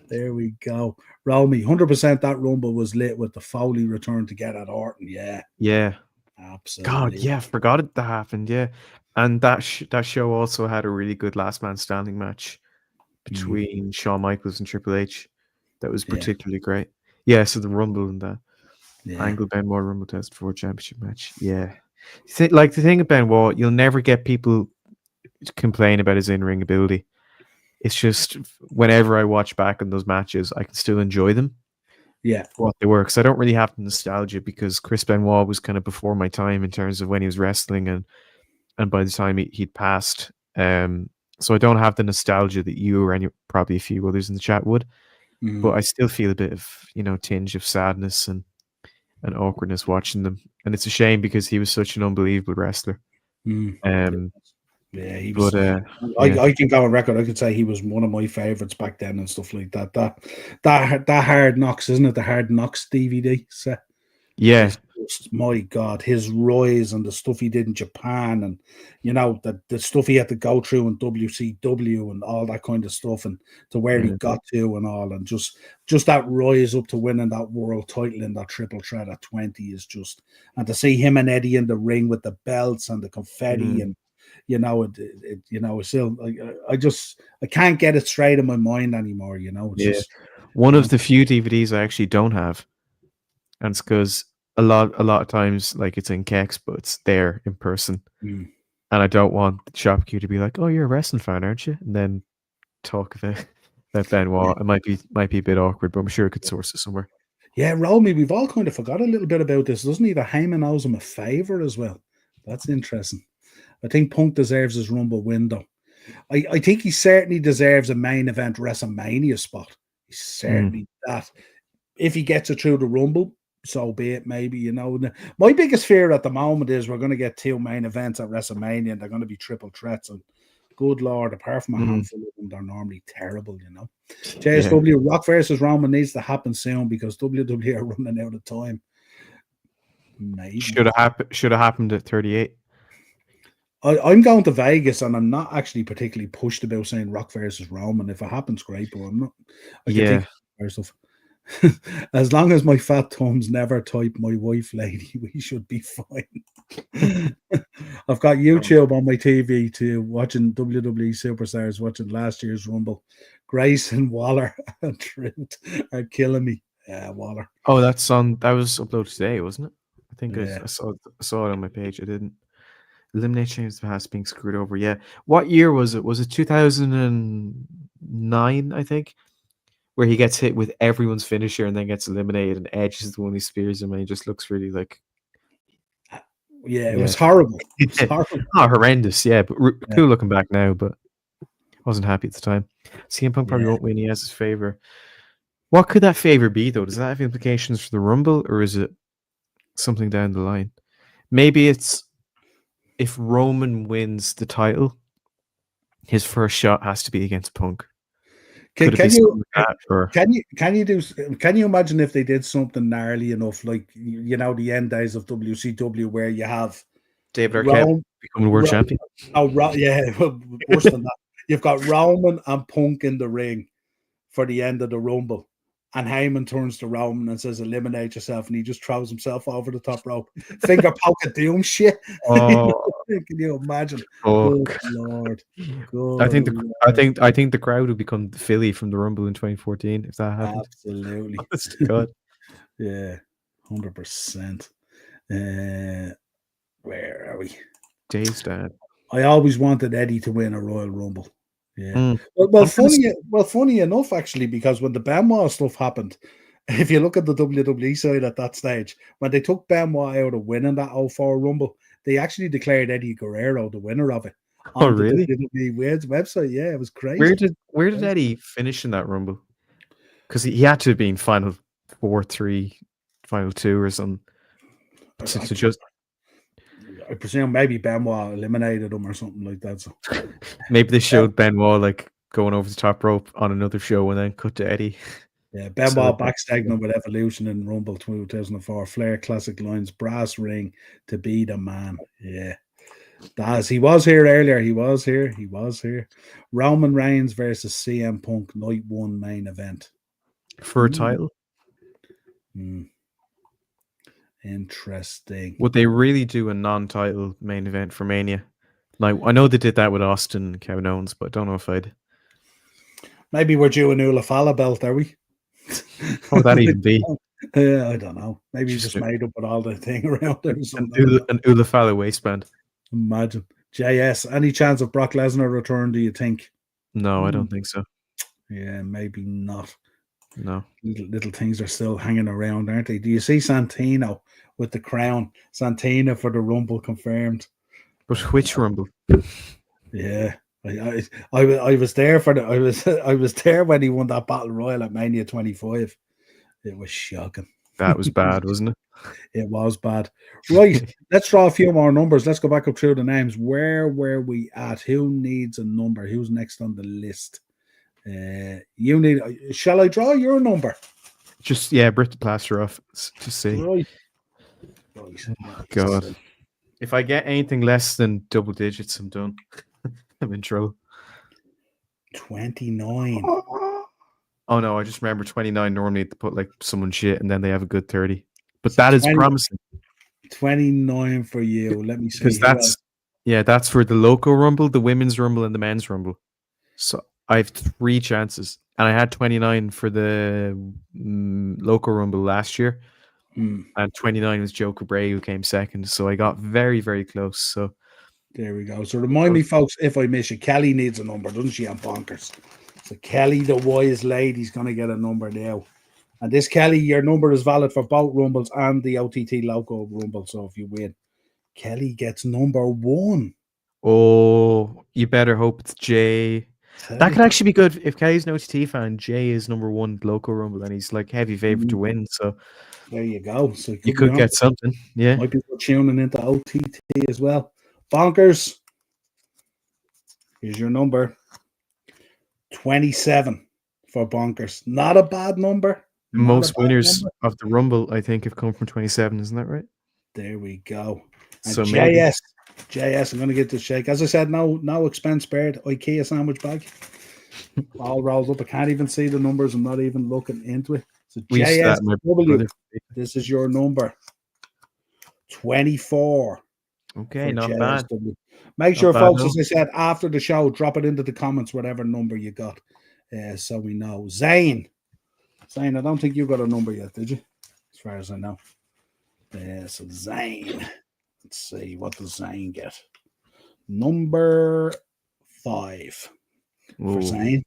There we go. Roll me. 100% that Rumble was lit with the Foley return to get at Orton. Yeah, absolutely. God, yeah, forgot it that happened. Yeah, and that show also had a really good last man standing match between Shawn Michaels and Triple H. That was particularly great. Yeah, so the Rumble and that. Angle Benoit Rumble 2004 championship match. Yeah. The thing about Benoit, you'll never get people to complain about his in-ring ability. It's just whenever I watch back on those matches, I can still enjoy them. Yeah. For what they were. Because I don't really have the nostalgia, because Chris Benoit was kind of before my time in terms of when he was wrestling, and by the time he'd passed. So I don't have the nostalgia that you or probably a few others in the chat would. But I still feel a bit of, tinge of sadness and awkwardness watching them, and it's a shame because he was such an unbelievable wrestler. He was. But I can go on record. I could say he was one of my favorites back then and stuff like that. That Hard Knocks, isn't it? The Hard Knocks DVD set. Yeah. My God, his rise and the stuff he did in Japan, and the stuff he had to go through in WCW and all that kind of stuff, and to where he got to and all, and just that rise up to winning that world title in that triple threat at 20 is just, and to see him and Eddie in the ring with the belts and the confetti and still, I can't get it straight in my mind anymore. It's just one of the few DVDs I actually don't have and it's because a lot of times like it's in Kex, but it's there in person, and I don't want the shopkeeper to be like, "Oh, you're a wrestling fan, aren't you?" and then talk about Benoit. It might be a bit awkward, but I'm sure I could source it somewhere. Yeah, Romy, we've all kind of forgot a little bit about this, doesn't he? That Heyman owes him a favor as well. That's interesting. I think Punk deserves his Rumble window. I think he certainly deserves a main event WrestleMania spot. He's certainly that. If he gets it through the Rumble, so be it, maybe, you know. My biggest fear at the moment is we're going to get 2 main events at WrestleMania and they're going to be triple threats. And good Lord, apart from a handful of them, they're normally terrible, you know. JSW, Rock versus Roman needs to happen soon because WWE are running out of time. Maybe. Should have happened at 38. I'm going to Vegas and I'm not actually particularly pushed about saying Rock versus Roman. If it happens, great, but I'm not. I can think of stuff. As long as my fat thumbs never type my wife lady, we should be fine. I've got YouTube on my TV too, watching WWE superstars, watching last year's Rumble. Grace and Waller and Truth are killing me. Yeah, Waller. Oh, that was uploaded today, wasn't it? I think I saw it on my page. I didn't. Eliminate James Past being screwed over. Yeah. What year was it? Was it 2009, I think? Where he gets hit with everyone's finisher and then gets eliminated, and Edge is the one who spears him, and he just looks really like. Yeah, it was horrible. It was horrible. Horrendous, yeah. But cool looking back now, but wasn't happy at the time. CM Punk probably won't win. He has his favor. What could that favor be, though? Does that have implications for the Rumble, or is it something down the line? Maybe it's if Roman wins the title, his first shot has to be against Punk. Can you imagine if they did something gnarly enough, like, you know, the end days of WCW, where you have David Arquette becoming world champion? Worse than that. You've got Roman and Punk in the ring for the end of the Rumble, and Heyman turns to Roman and says, "Eliminate yourself," and he just throws himself over the top rope. Finger poke of doom shit. Oh, can you imagine? Oh, good Lord. I think the crowd would become Philly from the Rumble in 2014 if that happened. Absolutely. God. Yeah, 100%. Where are we? Dave's dad. I always wanted Eddie to win a Royal Rumble. Yeah. Well, funny enough, actually, because when the Benoit stuff happened, if you look at the WWE side at that stage, when they took Benoit out of winning that 04 Rumble, they actually declared Eddie Guerrero the winner of it. Oh, really? The WWE website, yeah, it was crazy. Where did Eddie finish in that Rumble? Because he had to have been final 4, 3, final 2 or something. I presume maybe Benoit eliminated him or something like that. So. Maybe they showed Benoit like going over the top rope on another show and then cut to Eddie. Yeah, Benoit backstage with Evolution in Rumble 2004. Flair classic lines, brass ring to be the man. Yeah. He was here earlier. He was here. Roman Reigns versus CM Punk, night 1 main event. For a title? Interesting. Would they really do a non-title main event for Mania? Like, I know they did that with Austin and Kevin Owens, but I don't know if I'd. Maybe we're due an Ula Fala belt, are we? What would that even be? I don't know. Maybe just made up with all the thing around there. An Ula Fala waistband. Imagine. JS, any chance of Brock Lesnar return, do you think? No, I don't think so. Yeah, maybe not. No. Little things are still hanging around, aren't they? Do you see Santino with the crown? Santino for the Rumble confirmed. But which Rumble? Yeah. I was there for I was there when he won that Battle Royal at Mania 25. It was shocking. That was bad, wasn't it? It was bad. Right, let's draw a few more numbers. Let's go back up through the names. Where were we at? Who needs a number? Who's next on the list? You need. Shall I draw your number? Just Brit the plaster off to see. Right. Oh, God. If I get anything less than double digits, I'm done. I'm in trouble. 29. Oh no, I just remember 29 normally to put like someone shit and then they have a good 30. But that is promising. 29 for you. Let me see. Because that's for the local Rumble, the women's Rumble, and the men's Rumble. So I have 3 chances. And I had 29 for the local Rumble last year. and 29 was Joe Cabray, who came second. So I got very, very close. So there we go. So remind me, folks, if I miss you, Kelly needs a number, doesn't she, on Bonkers? So Kelly, the wise lady's going to get a number now. And this, Kelly, your number is valid for both Rumbles and the OTT Loco Rumble. So if you win, Kelly gets number 1. Oh, you better hope it's Jay. That could actually be good. If Kelly's an OTT fan, Jay is number 1 local rumble, and he's like heavy favorite to win. So there you go. So you could get something. Yeah, might be tuning into OTT as well. Bonkers. Here's your number. 27 for Bonkers. Not a bad number. Most winners of the Rumble, I think, have come from 27. Isn't that right? There we go. And So JS, I'm going to get this shake. As I said, no expense spared. IKEA sandwich bag. All rolled up. I can't even see the numbers. I'm not even looking into it. So JSW, this is your number. 24. Okay, not bad. Make sure, folks, as I said, after the show, drop it into the comments, whatever number you got, so we know. Zane, I don't think you got a number yet, did you? As far as I know. So Zane, let's see, what does Zane get? Number 5 for Zane.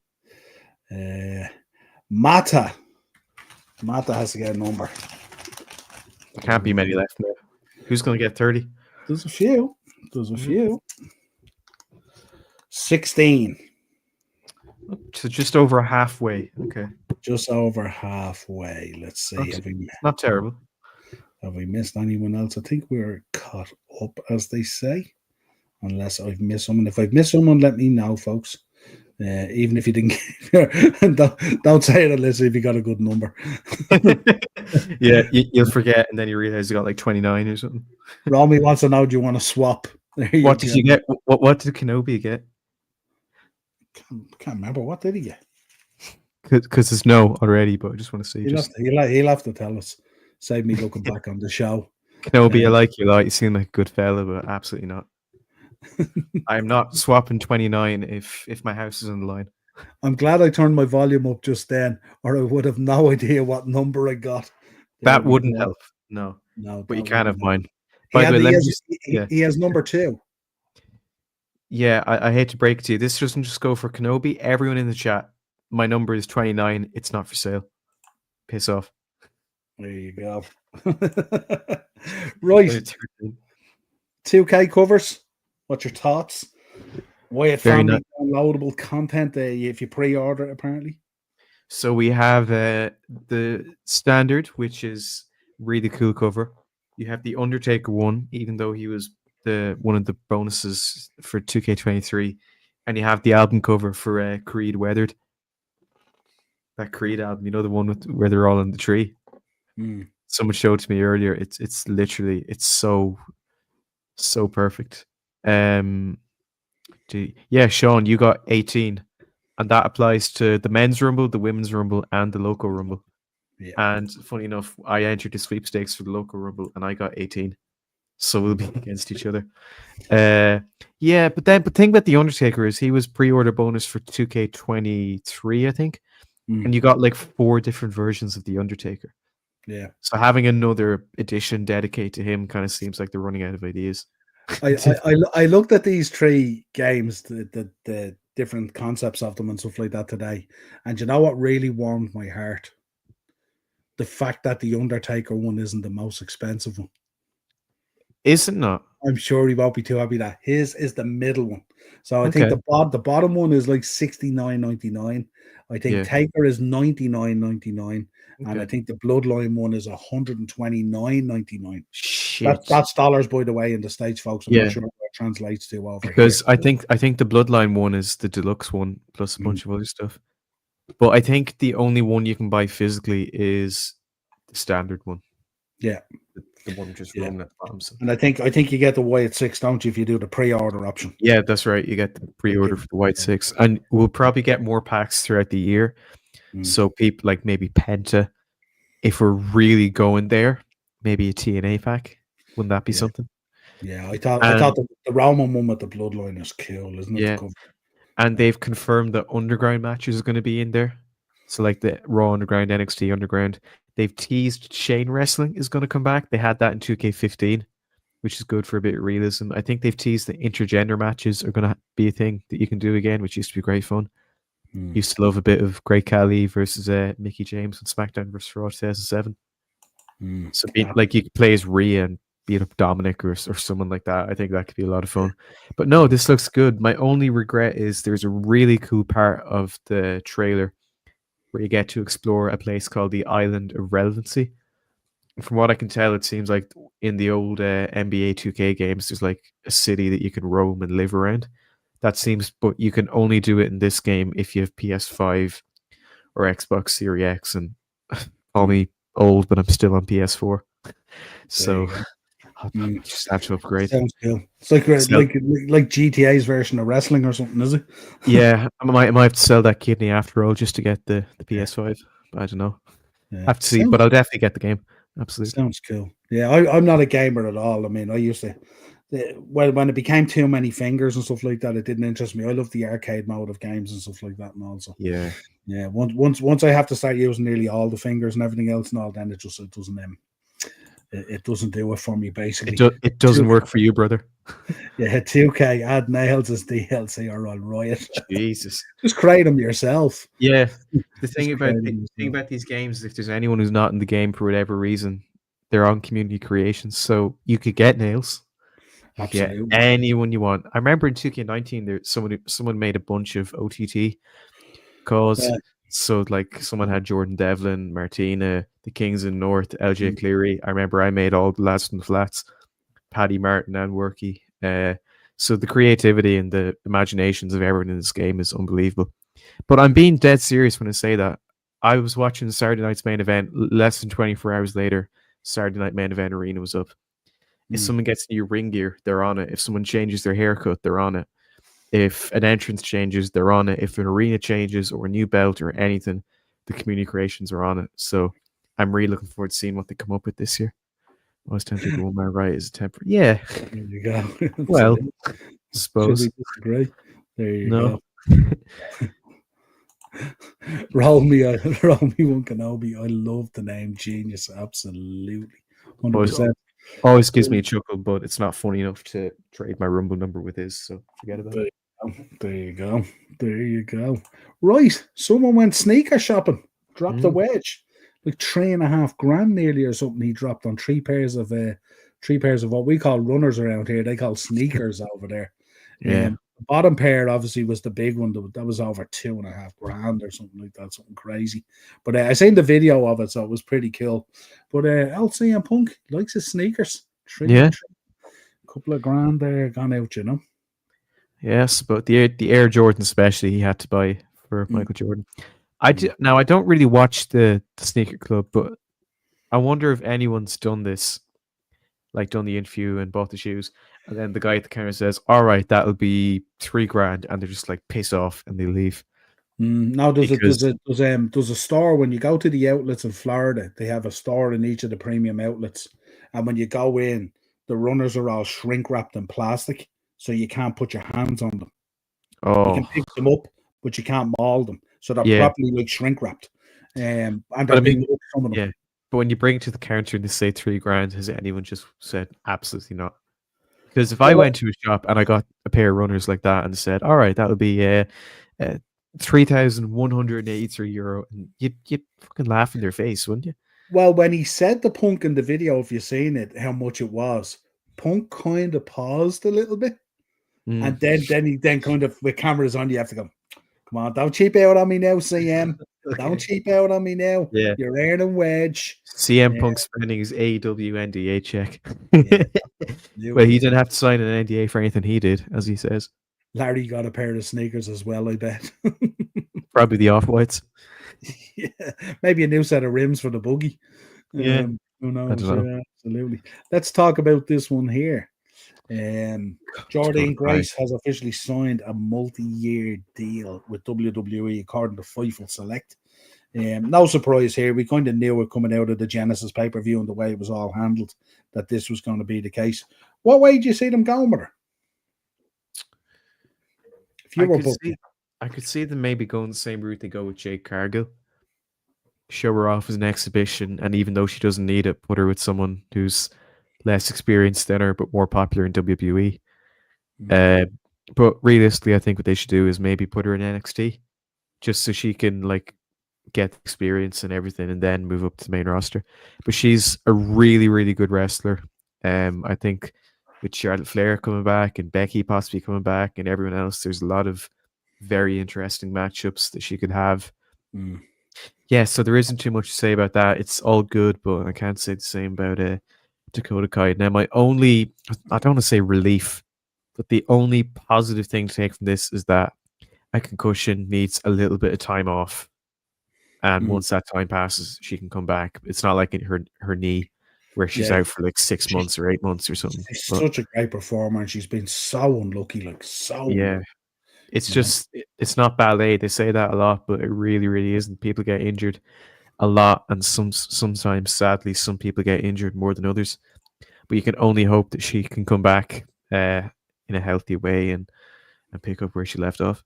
Mata has to get a number. There can't be many left now. Who's going to get 30? There's a few. 16. So just over halfway. Okay. Just over halfway. Let's see. Not terrible. Have we missed anyone else? I think we're caught up, as they say. Unless I've missed someone. If I've missed someone, let me know, folks. Even if you didn't don't say it unless if you got a good number. Yeah, you'll forget, and then you realize you got like 29 or something. Romy wants to know, do you want to swap? What did you get? What did Kenobi get? Can't remember. What did he get? Because there's no already, but I just want to see. He'll have to tell us. Save me looking back on the show. Kenobi, I like you a lot. You seem like a good fella, but absolutely not. I'm not swapping 29 if my house is on the line. I'm glad I turned my volume up just then, or I would have no idea what number I got. That wouldn't help. No, but you can't have mine. By the way, he has number 2. Yeah, I hate to break it to you. This doesn't just go for Kenobi. Everyone in the chat, my number is 29. It's not for sale. Piss off. There you go. Right. 2K covers. What's your thoughts? Wyatt family downloadable content if you pre-order, apparently. So we have the standard, which is really cool cover. You have the Undertaker one, even though he was one of the bonuses for 2K23, and you have the album cover for Creed Weathered. That Creed album, you know, the one where they're all in the tree. Someone showed to me earlier. It's literally so perfect. Sean, you got 18, and that applies to the men's rumble, the women's rumble, and the local rumble. Yeah. And funny enough, I entered the sweepstakes for the local rumble, and I got 18. So we'll be against each other. But think about the Undertaker is he was pre-order bonus for 2K23, I think, and you got like 4 different versions of the Undertaker. Yeah. So having another edition dedicated to him kind of seems like they're running out of ideas. I looked at these 3 games, the different concepts of them and stuff like that today, and you know what really warmed my heart? The fact that the Undertaker one isn't the most expensive one. Is it not? I'm sure he won't be too happy that his is the middle one. So I think the bottom one is like $69.99. I think Taker is $99.99. And I think the Bloodline one is $129.99. Shit. That's dollars, by the way, in the States, folks. I'm not sure what it translates to over because here. I think the Bloodline one is the deluxe one plus a bunch of other stuff. But I think the only one you can buy physically is the standard one. Yeah. The one just running at the bottom. And I think you get the White 6, don't you, if you do the pre-order option? Yeah, that's right. You get the pre-order for the White 6. And we'll probably get more packs throughout the year. So people like maybe Penta, if we're really going there, maybe a TNA pack. Wouldn't that be something? Yeah, I thought the Roman one with the Bloodline is cool, isn't it? Yeah. And they've confirmed that Underground matches is going to be in there. So like the Raw Underground, NXT Underground. They've teased chain wrestling is going to come back. They had that in 2K15, which is good for a bit of realism. I think they've teased that intergender matches are going to be a thing that you can do again, which used to be great fun. Used to love a bit of Great Khali versus Mickey James on SmackDown versus Raw 2007. So like you could play as Rhea and beat up Dominic or someone like that. I think that could be a lot of fun. But no, this looks good. My only regret is there's a really cool part of the trailer where you get to explore a place called the Island of Relevancy. From what I can tell, it seems like in the old NBA 2K games, there's like a city that you can roam and live around. That seems, but you can only do it in this game if you have PS5 or Xbox Series X. And call me old, but I'm still on PS4. So I'll just have to upgrade. Sounds cool. It's like GTA's version of wrestling or something, is it? Yeah, I might have to sell that kidney after all just to get the PS5. But I don't know. I have to see, but I'll definitely get the game. Absolutely. Sounds cool. Yeah, I'm not a gamer at all. I mean, I used to, when it became too many fingers and stuff like that, it didn't interest me. I love the arcade mode of games and stuff like that, and also. Yeah. Once I have to start using nearly all the fingers and everything else and all, then it doesn't do it for me. Basically, it doesn't work for you, brother. Yeah, 2K add nails as DLC or on Riot. Jesus, just create them yourself. Yeah, the thing about these games is if there's anyone who's not in the game for whatever reason, they're on community creations, so you could get nails. Absolutely, get anyone you want. I remember in 2K19, there someone made a bunch of OTT calls. Yeah. So like someone had Jordan Devlin, Martina, the Kings in North, LJ Cleary. I remember I made all the lads from the flats, Paddy Martin and Worky. So the creativity and the imaginations of everyone in this game is unbelievable. But I'm being dead serious when I say that. I was watching Saturday night's main event. Less than 24 hours later, Saturday night main event arena was up. If someone gets new ring gear, they're on it. If someone changes their haircut, they're on it. If an entrance changes, they're on it. If an arena changes or a new belt or anything, the community creations are on it. So I'm really looking forward to seeing what they come up with this year. I was tempted to go on my right as a temporary. Yeah. There you go. Well, I suppose. Should we disagree? There you go. roll me one Kenobi. I love the name Genius. Absolutely. 100%. Always gives me a chuckle, but it's not funny enough to trade my Rumble number with his, so forget about it. There you go. Right. Someone went sneaker shopping, dropped a wedge. Like $3,500 nearly or something he dropped on three pairs of what we call runners around here. They call sneakers over there. Yeah. The bottom pair obviously was the big one. That was over $2,500 or something like that, something crazy. But I seen the video of it, so it was pretty cool. But LCM Punk likes his sneakers. A couple of grand there gone out, you know. Yes, but the Air Jordan especially he had to buy for Michael Jordan. Now I don't really watch the sneaker club, but I wonder if anyone's done this, like done the interview and bought the shoes, and then the guy at the counter says, "All right, that'll be $3,000," and they're just like piss off and they leave. Now there's a store when you go to the outlets in Florida. They have a store in each of the premium outlets, and when you go in, the runners are all shrink wrapped in plastic, so you can't put your hands on them. Oh, you can pick them up, but you can't mold them, so they're properly like shrink wrapped. And they're big, some of them. Yeah. But when you bring it to the counter and they say $3,000, has anyone just said absolutely not? Because if I went to a shop and I got a pair of runners like that and they said, "All right, that would be €3,183," and you'd fucking laugh in their face, wouldn't you? Well, when he said the Punk in the video, if you've seen it, how much it was, Punk kind of paused a little bit, and then he kind of with cameras on, you have to go, "Come on, don't cheap out on me now, CM. Don't cheap out on me now. Yeah. You're earning wedge." CM Punk spending his AEW NDA check. Well, he didn't have to sign an NDA for anything he did, as he says. Larry got a pair of sneakers as well, I bet. Probably the Off-Whites. Yeah, maybe a new set of rims for the buggy. Yeah. Who knows? Yeah, absolutely. Let's talk about this one here. Jordynne Grace has officially signed a multi-year deal with WWE according to Fightful Select. No surprise here. We kind of knew it coming out of the Genesis pay-per-view and the way it was all handled that this was going to be the case. What way do you see them going with her? If you were I could see them maybe going the same route they go with Jade Cargill. show her off as an exhibition, and even though she doesn't need it, put her with someone who's less experienced than her but more popular in WWE. But realistically, I think what they should do is maybe put her in NXT just so she can like get experience and everything, and then move up to the main roster. But she's a really, really good wrestler. I think with Charlotte Flair coming back and Becky possibly coming back and everyone else, there's a lot of very interesting matchups that she could have. Yeah, so there isn't too much to say about that. It's all good, but I can't say the same about Dakota Kai. Now, I don't want to say relief, but the only positive thing to take from this is that a concussion needs a little bit of time off. And once that time passes, she can come back. It's not like in her knee where she's out for like 6 months or 8 months or something. She's such a great performer, and she's been so unlucky, Yeah. It's just, it's not ballet. They say that a lot, but it really, really isn't. People get injured a lot, and sometimes, sadly, some people get injured more than others. But you can only hope that she can come back in a healthy way and pick up where she left off.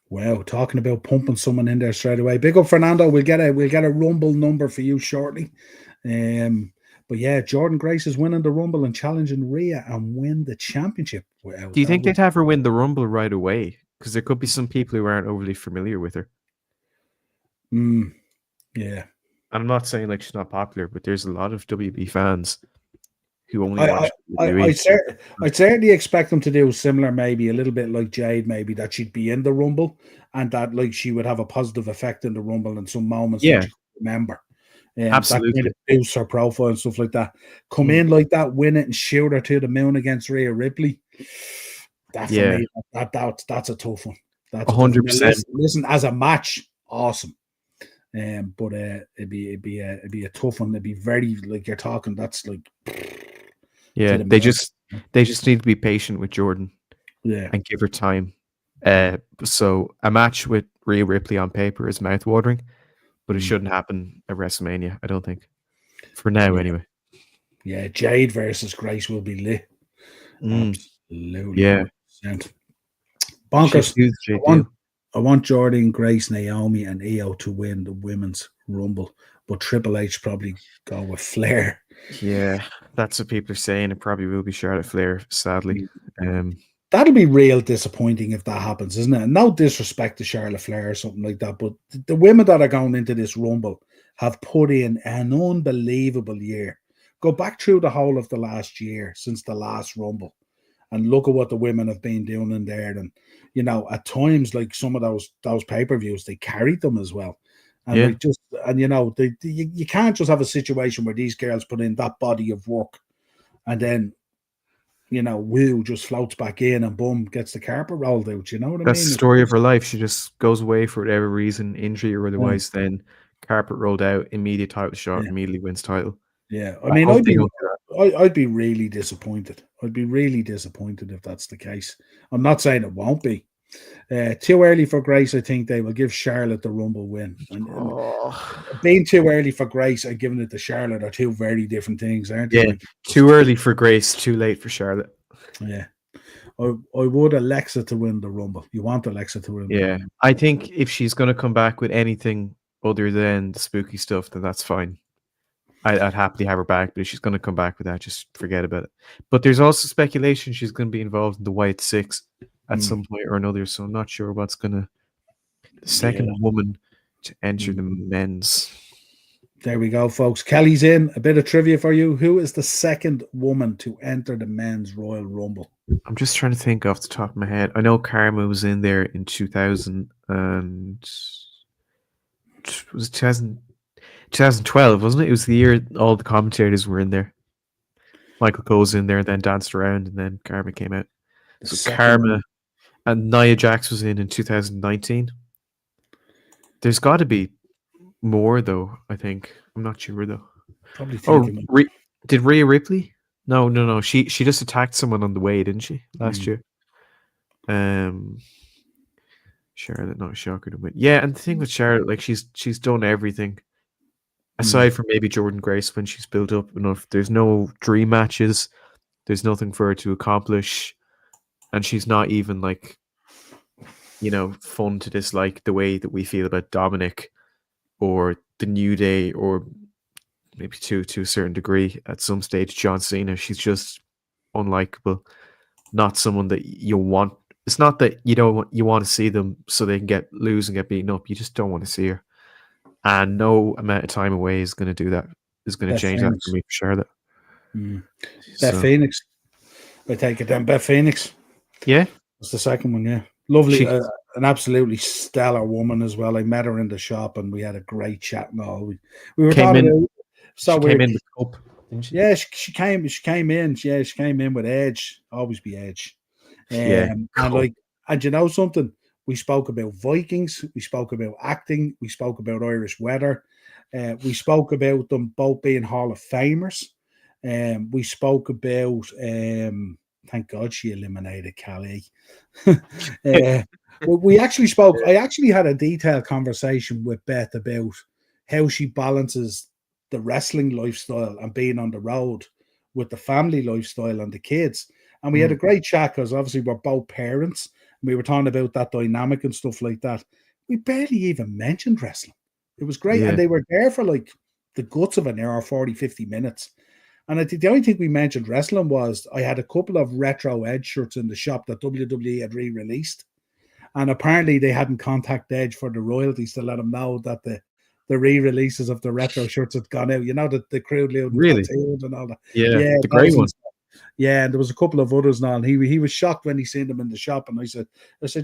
Wow, talking about pumping someone in there straight away. Big up, Fernando. We'll get a Rumble number for you shortly. But yeah, Jordynne Grace is winning the Rumble and challenging Rhea and win the championship. Wow, do you think they'd have her win the Rumble right away? Because there could be some people who aren't overly familiar with her. Yeah. I'm not saying like she's not popular, but there's a lot of WB fans who only watch WWE. I'd certainly expect them to do similar, maybe a little bit like Jade, maybe that she'd be in the Rumble and that like she would have a positive effect in the Rumble in some moments that you remember. Absolutely. That kind of boosts her profile and stuff like that. Come in like that, win it, and shoot her to the moon against Rhea Ripley. That for me, that's a tough one. That's 100%. Listen, as a match, awesome. But it'd be a tough one. It'd be very like you're talking. That's like they just need to be patient with Jordynne, and give her time. So a match with Rhea Ripley on paper is mouthwatering, but it shouldn't happen at WrestleMania. I don't think, for now anyway. Yeah, Jade versus Grace will be lit. Absolutely, 100%. Bonkers. I want Jordynne, Grace, Naomi, and Io to win the women's Rumble, but Triple H probably go with Flair. Yeah, that's what people are saying. It probably will be Charlotte Flair, sadly. That'll be real disappointing if that happens, isn't it? No disrespect to Charlotte Flair or something like that, but the women that are going into this Rumble have put in an unbelievable year. Go back through the whole of the last year since the last Rumble and look at what the women have been doing in there. And, you know, at times, like some of those pay-per-views, they carried them as well. And you can't just have a situation where these girls put in that body of work and then, you know, Woo just floats back in and boom, gets the carpet rolled out. You know what I mean? That's the story of her life. She just goes away for whatever reason, injury or otherwise, then carpet rolled out, immediate title shot, immediately wins title. Yeah, I mean, I'd be really disappointed. I'd be really disappointed if that's the case. I'm not saying it won't be. Too early for Grace, I think they will give Charlotte the Rumble win. And being too early for Grace and giving it to Charlotte are two very different things, aren't they? Yeah, too early for Grace, too late for Charlotte. Yeah. I would Alexa to win the Rumble. You want Alexa to win the Rumble. I think if she's going to come back with anything other than the spooky stuff, then that's fine. I'd happily have her back, but if she's going to come back with that, just forget about it. But there's also speculation she's going to be involved in the White Six at some point or another, so I'm not sure what's going to... The second woman to enter the men's. There we go, folks. Kelly's in. A bit of trivia for you. Who is the second woman to enter the men's Royal Rumble? I'm just trying to think off the top of my head. I know Karma was in there in 2000 and... Was it 2012, wasn't it? It was the year all the commentators were in there. Michael Cole's in there, then danced around, and then Karma came out. So Karma and Nia Jax was in 2019. There's got to be more, though, I think. I'm not sure, though. Probably thinking. Did Rhea Ripley? No. She just attacked someone on the way, didn't she, last year? Charlotte, not a shocker to win. Yeah, and the thing with Charlotte, like she's done everything. Aside from maybe Jordynne Grace when she's built up enough. There's no dream matches. There's nothing for her to accomplish. And she's not even like, you know, fun to dislike the way that we feel about Dominic or the New Day, or maybe to a certain degree at some stage John Cena. She's just unlikable. Not someone that you want. It's not that you don't you want to see them so they can lose and get beaten up. You just don't want to see her. And no amount of time away is going to do that. Is going to Beth change that Phoenix. for me for Charlotte. Beth Phoenix. I take it then. Beth Phoenix. Yeah. That's the second one, yeah. Lovely, an absolutely stellar woman as well. I met her in the shop and we had a great chat and all. We were talking about so weird. Came in with Cup, didn't she? Yeah, she came in. Yeah, she came in with Edge. Always be Edge. And you know something? We spoke about Vikings, we spoke about acting, we spoke about Irish weather, we spoke about them both being Hall of Famers. We spoke about thank God she eliminated Callie. We actually spoke. I actually had a detailed conversation with Beth about how she balances the wrestling lifestyle and being on the road with the family lifestyle and the kids. And we had a great chat because obviously we're both parents. And we were talking about that dynamic and stuff like that. We barely even mentioned wrestling. It was great. Yeah. And they were there for like the guts of an hour, 40, 50 minutes. And I think the only thing we mentioned wrestling was I had a couple of retro Edge shirts in the shop that WWE had re-released. And apparently they hadn't contacted Edge for the royalties to let them know that the re-releases of the retro shirts had gone out. You know, the crowd really and all that. Yeah, the great ones. Yeah, and there was a couple of others now, and he was shocked when he seen them in the shop. And I said,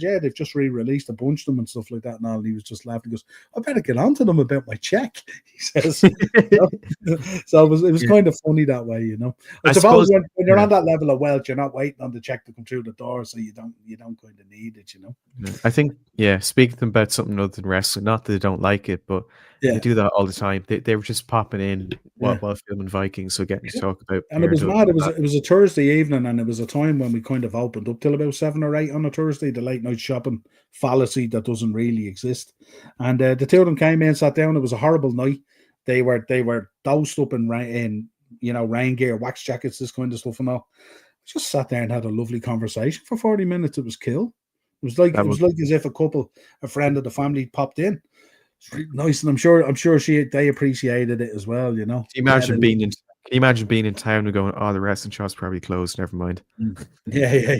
yeah, they've just re-released a bunch of them and stuff like that. And all, and he was just laughing. He goes, I better get on to them about my check. He says, so it was kind of funny that way, you know. I suppose when you're on that level of wealth, you're not waiting on the check to come through the door, so you don't kind of need it, you know. I think, speak to them about something other than wrestling. Not that they don't like it, but they do that all the time. They were just popping in while filming Vikings, so getting to talk about. And it was mad. It was a Thursday evening, and it was a time when we kind of opened up till about 7 or 8 on a Thursday. The late night shopping fallacy that doesn't really exist. And the two of them came in, sat down. It was a horrible night. They were dosed up in rain gear, wax jackets, this kind of stuff, and all. Just sat there and had a lovely conversation for 40 minutes. It was cool. It was like as if a friend of the family popped in. It's really nice, and I'm sure they appreciated it as well. You know. Can you imagine being in town and going, "Oh, the restaurant shop's probably closed. Never mind." Yeah.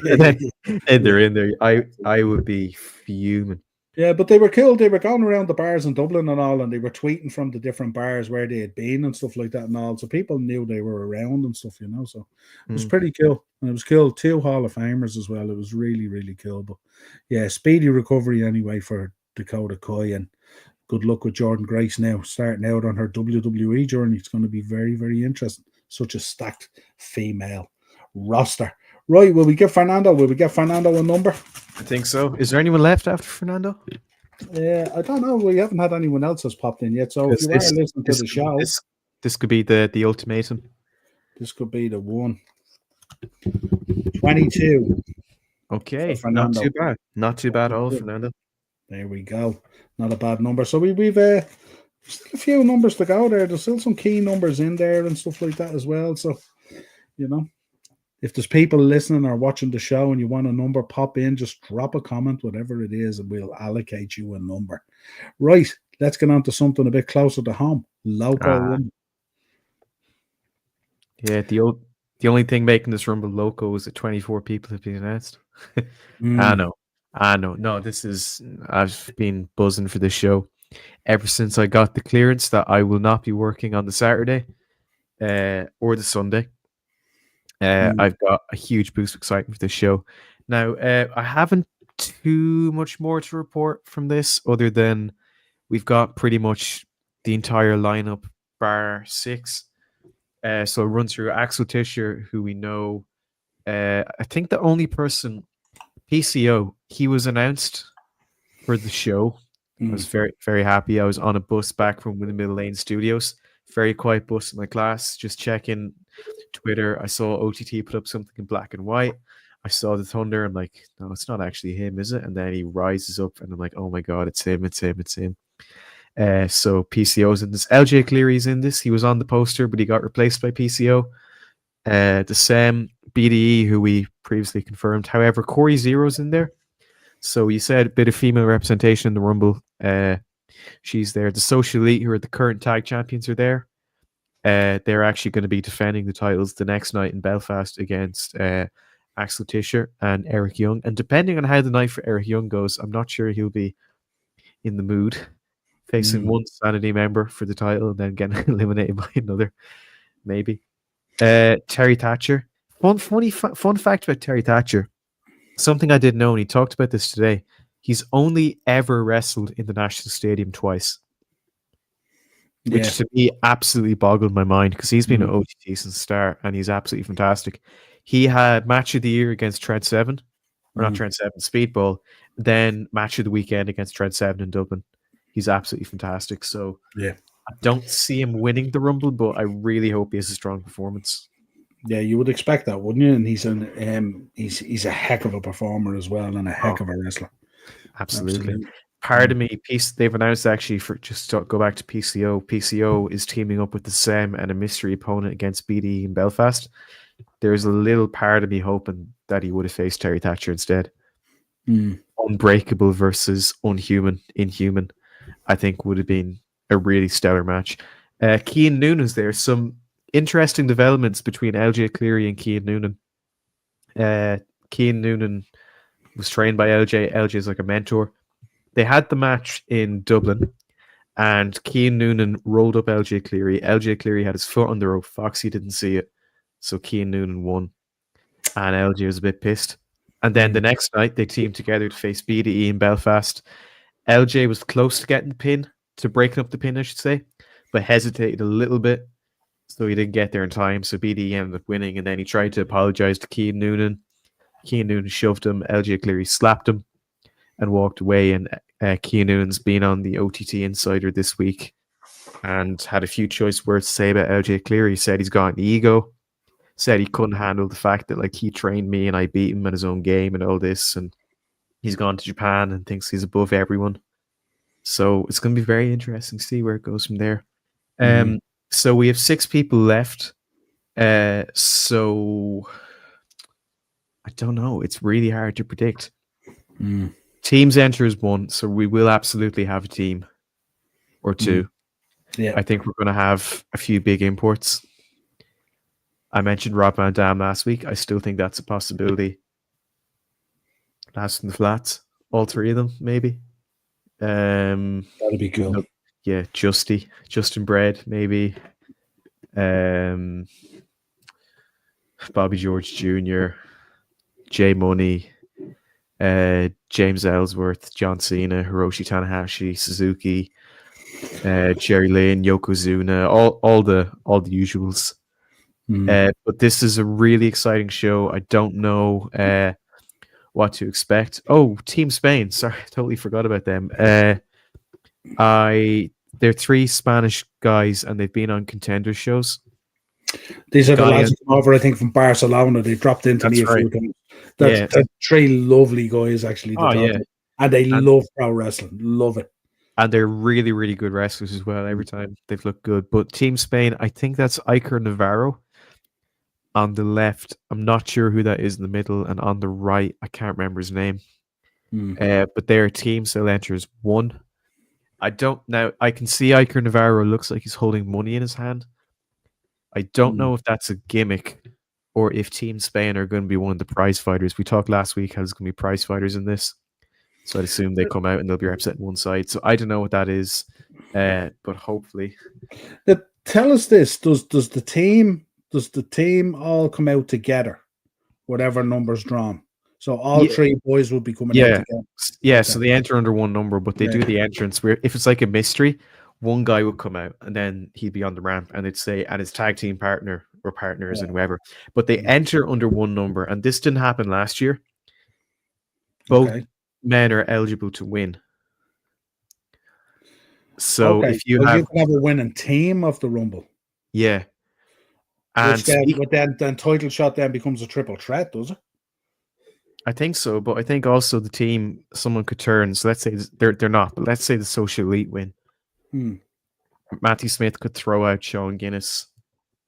And they're in there. I would be fuming. Yeah, but they were cool. They were going around the bars in Dublin and all, and they were tweeting from the different bars where they had been and stuff like that and all. So people knew they were around and stuff, you know. So it was pretty cool. And it was cool. 2 Hall of Famers as well. It was really, really cool. But yeah, speedy recovery anyway for Dakota Kai, and good luck with Jordan Grace now, starting out on her WWE journey. It's going to be very, very interesting. Such a stacked female roster. Right, will we give Fernando a number? I think so. Is there anyone left after Fernando? Yeah, I don't know. We haven't had anyone else that's popped in yet. So if you are listening to the show, this could be the ultimatum. This could be the one. 22. Okay, not too bad. Not too bad at all, Fernando. There we go. Not a bad number. So we've still a few numbers to go there. There's still some key numbers in there and stuff like that as well. So, you know, if there's people listening or watching the show and you want a number, pop in, just drop a comment, whatever it is, and we'll allocate you a number. Right, let's get on to something a bit closer to home. Loco. Yeah, the only thing making this Rumble loco is that 24 people have been announced. I know. No, I've been buzzing for this show ever since I got the clearance that I will not be working on the Saturday or the Sunday. I've got a huge boost of excitement for this show. Now, I haven't too much more to report from this other than we've got pretty much the entire lineup bar 6. So run through Axel Tischer, who we know. I think the only person, PCO, he was announced for the show. I was very, very happy. I was on a bus back from the Middle Lane Studios. Very quiet bus in my class, just checking Twitter. I saw OTT put up something in black and white. I saw the Thunder. I'm like, no, it's not actually him, is it? And then he rises up and I'm like, oh my God, it's him. So PCO's in this. LJ Cleary's in this. He was on the poster, but he got replaced by PCO. The Sam BDE, who we previously confirmed. However, Corey Zero's in there. So you said a bit of female representation in the Rumble. She's there. The Social Elite, who are the current tag champions, are there. They're actually going to be defending the titles the next night in Belfast against Axel Tischer and Eric Young. And depending on how the night for Eric Young goes, I'm not sure he'll be in the mood facing one Sanity member for the title and then getting eliminated by another, maybe. Terry Thatcher. Fun fact about Terry Thatcher. Something I didn't know, and he talked about this today. He's only ever wrestled in the National Stadium twice. Which to me absolutely boggled my mind because he's been an OTT since the start and he's absolutely fantastic. He had match of the year against Trent Seven, or not Trent Seven, Speedball, then match of the weekend against Trent Seven in Dublin. He's absolutely fantastic. So I don't see him winning the Rumble, but I really hope he has a strong performance. Yeah, you would expect that, wouldn't you? And he's a heck of a performer as well and a heck of a wrestler. Absolutely. Part of me, they've announced actually for just to go back to PCO. PCO is teaming up with the SEM and a mystery opponent against BDE in Belfast. There's a little part of me hoping that he would have faced Terry Thatcher instead. Unbreakable versus Inhuman, I think would have been a really stellar match. Cian Noonan's there. Some interesting developments between LJ Cleary and Cian Noonan. Cian Noonan was trained by LJ. LJ is like a mentor. They had the match in Dublin, and Cian Noonan rolled up LJ Cleary. LJ Cleary had his foot on the rope. Foxy didn't see it, so Cian Noonan won, and LJ was a bit pissed. And then the next night, they teamed together to face BDE in Belfast. LJ was close to getting the pin, to breaking up the pin, I should say, but hesitated a little bit, so he didn't get there in time. So BDE ended up winning, and then he tried to apologize to Cian Noonan. Cian Noonan shoved him. LJ Cleary slapped him and walked away. And Cian Noonan's been on the OTT Insider this week and had a few choice words to say about LJ Cleary. He said he's got an ego, said he couldn't handle the fact that like he trained me and I beat him at his own game and all this, and he's gone to Japan and thinks he's above everyone. So it's going to be very interesting to see where it goes from there. So we have 6 people left. So I don't know. It's really hard to predict. Teams enter as 1, so we will absolutely have a team or 2. Yeah, I think we're going to have a few big imports. I mentioned Rob Van Dam last week. I still think that's a possibility. Last in the flats, all 3 of them, maybe. That'd be cool. Yeah, Justin Bread, maybe. Bobby George Jr., Jay Money, James Ellsworth, John Cena, Hiroshi Tanahashi, Suzuki, Jerry Lynn, Yokozuna, all the usuals. But this is a really exciting show. I don't know what to expect. Oh, Team Spain. Sorry, I totally forgot about them. They're 3 Spanish guys, and they've been on contender shows. These are the lads who come over, I think, from Barcelona. They dropped into me a few times. They're 3 lovely guys, actually. And they love pro wrestling. Love it. And they're really, really good wrestlers as well. Every time they've looked good. But Team Spain, I think that's Iker Navarro on the left. I'm not sure who that is in the middle. And on the right, I can't remember his name. But they're a team, so they'll enter as 1. I can see Iker Navarro looks like he's holding money in his hand. I don't know if that's a gimmick or if Team Spain are going to be one of the prize fighters. We talked last week how there's going to be prize fighters in this. So I'd assume they come out and they'll be representing one side. So I don't know what that is, but hopefully. Tell us this. Does the team all come out together, whatever number's drawn? So all 3 boys will be coming out together. Yeah, so they enter under one number, but they do the entrance where if it's like a mystery, one guy would come out and then he'd be on the ramp and they'd say, and his tag team partner or partners and whoever. But they enter under one number, and this didn't happen last year. Both men are eligible to win. So if you can have a winning team of the Rumble. Yeah. And then title shot then becomes a triple threat, does it? I think so, but I think also the team, someone could turn. So let's say they're not, but let's say the Social Elite win. Matthew Smith could throw out Sean Guinness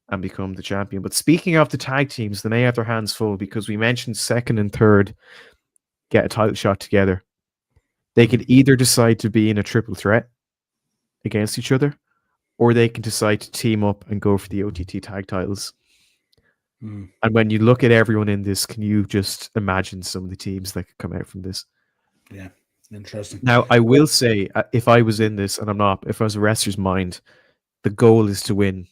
and become the champion. But speaking of the tag teams, then they have their hands full because we mentioned 2nd and 3rd get a title shot together. They could either decide to be in a triple threat against each other, or they can decide to team up and go for the OTT tag titles. And when you look at everyone in this, can you just imagine some of the teams that could come out from this? Yeah, interesting. Now, I will say, if I was in this, and I'm not, if I was a wrestler's mind, the goal is to win.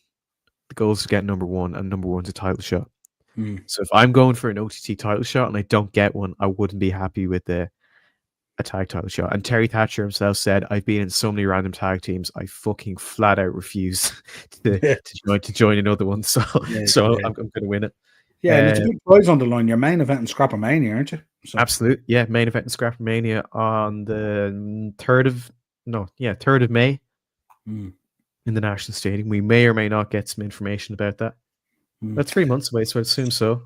The goal is to get number one, and number one's a title shot. So if I'm going for an OTT title shot and I don't get one, I wouldn't be happy with a tag title shot. And Terry Thatcher himself said, "I've been in so many random tag teams, I fucking flat out refuse to join another one. So I'm going to win it." Yeah, and it's a big prize on the line. Your main event in Scrapomania, aren't you? So. Absolutely, yeah. Main event in Scrapomania on the 3rd of May in the National Stadium. We may or may not get some information about that. That's 3 months away, so I assume so.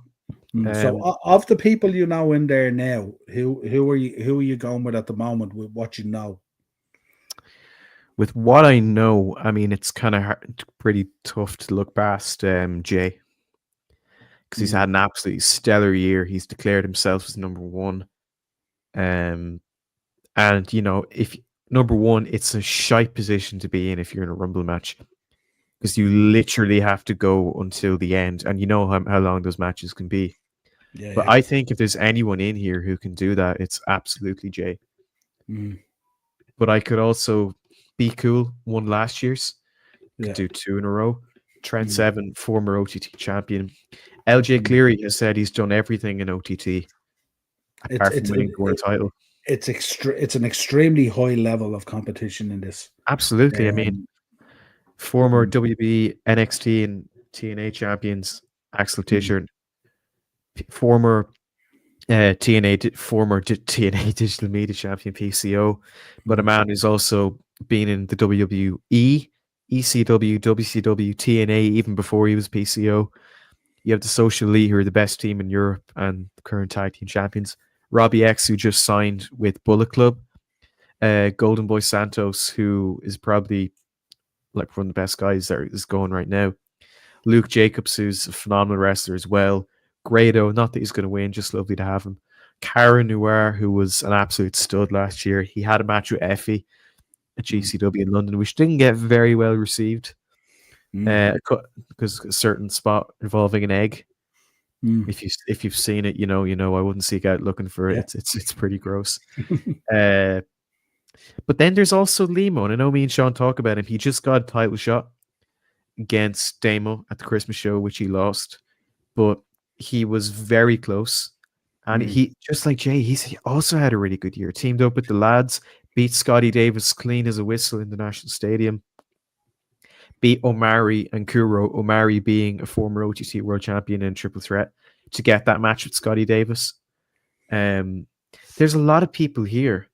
So, of the people you know in there now, who are you going with at the moment with what you know? With what I know, I mean, it's kind of pretty tough to look past Jay, because he's had an absolutely stellar year. He's declared himself as number one, and if number one, it's a shite position to be in if you're in a Rumble match, because you literally have to go until the end, and you know how long those matches can be. But I think if there's anyone in here who can do that, it's absolutely Jay. But I could also be cool. Won last year's. Could do 2 in a row. Trent Seven, former OTT champion. LJ Cleary has said he's done everything in OTT apart from winning the world title. It's an extremely high level of competition in this. Absolutely. I mean, former WB, NXT, and TNA champions Axel Tischer, former TNA Digital Media champion PCO, but a man who's also been in the WWE, ECW, WCW, TNA even before he was PCO. You have the Social Elite, who are the best team in Europe and the current tag team champions. Robbie X, who just signed with Bullet Club. Golden Boy Santos, who is probably like one of the best guys that is going right now. Luke Jacobs, who's a phenomenal wrestler as well. Grado, not that he's going to win, just lovely to have him. Cara Noir, who was an absolute stud last year. He had a match with Effie at GCW in London, which didn't get very well received because a certain spot involving an egg. If you've seen it, you know. I wouldn't seek out looking for it. It's pretty gross. But then there's also Limo, and I know me and Sean talk about him. He just got a title shot against Damo at the Christmas show, which he lost, but he was very close. And he, just like Jay, he also had a really good year. Teamed up with the lads, beat Scotty Davis clean as a whistle in the National Stadium. Beat Omari and Kuro, Omari being a former OTT world champion in Triple Threat, to get that match with Scotty Davis. There's a lot of people here,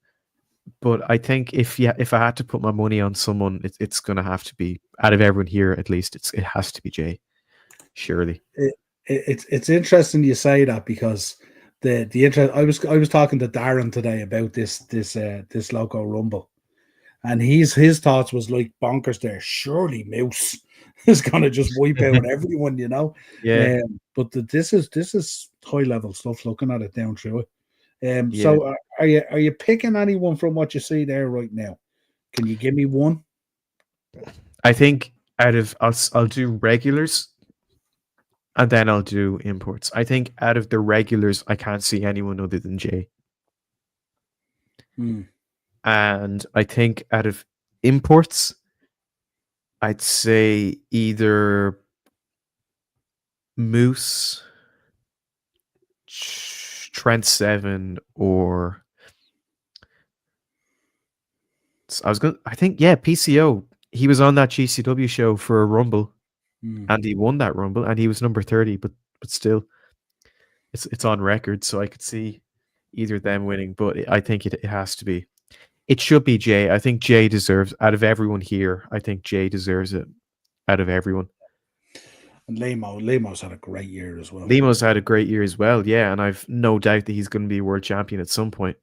but I think if I had to put my money on someone, it's going to have to be, out of everyone here at least, it has to be Jay, surely. It's interesting you say that, because the interest. I was talking to Darren today about this Loco Rumble, and his thoughts was like bonkers there. Surely Moose is gonna just wipe out everyone, you know. Yeah. But this is high level stuff. Looking at it down through it. So are you picking anyone from what you see there right now? Can you give me one? I think I'll do regulars, and then I'll do imports. I think out of the regulars, I can't see anyone other than Jay. And I think out of imports, I'd say either Moose, Trent Seven, or I think PCO. He was on that GCW show for a Rumble, and he won that Rumble, and he was number 30, but still, it's on record, so I could see either of them winning, but I think it has to be. It should be Jay. I think Jay deserves, out of everyone here, I think Jay deserves it out of everyone. And Limo's had a great year as well. Limo's had a great year as well, yeah, and I've no doubt that he's going to be world champion at some point.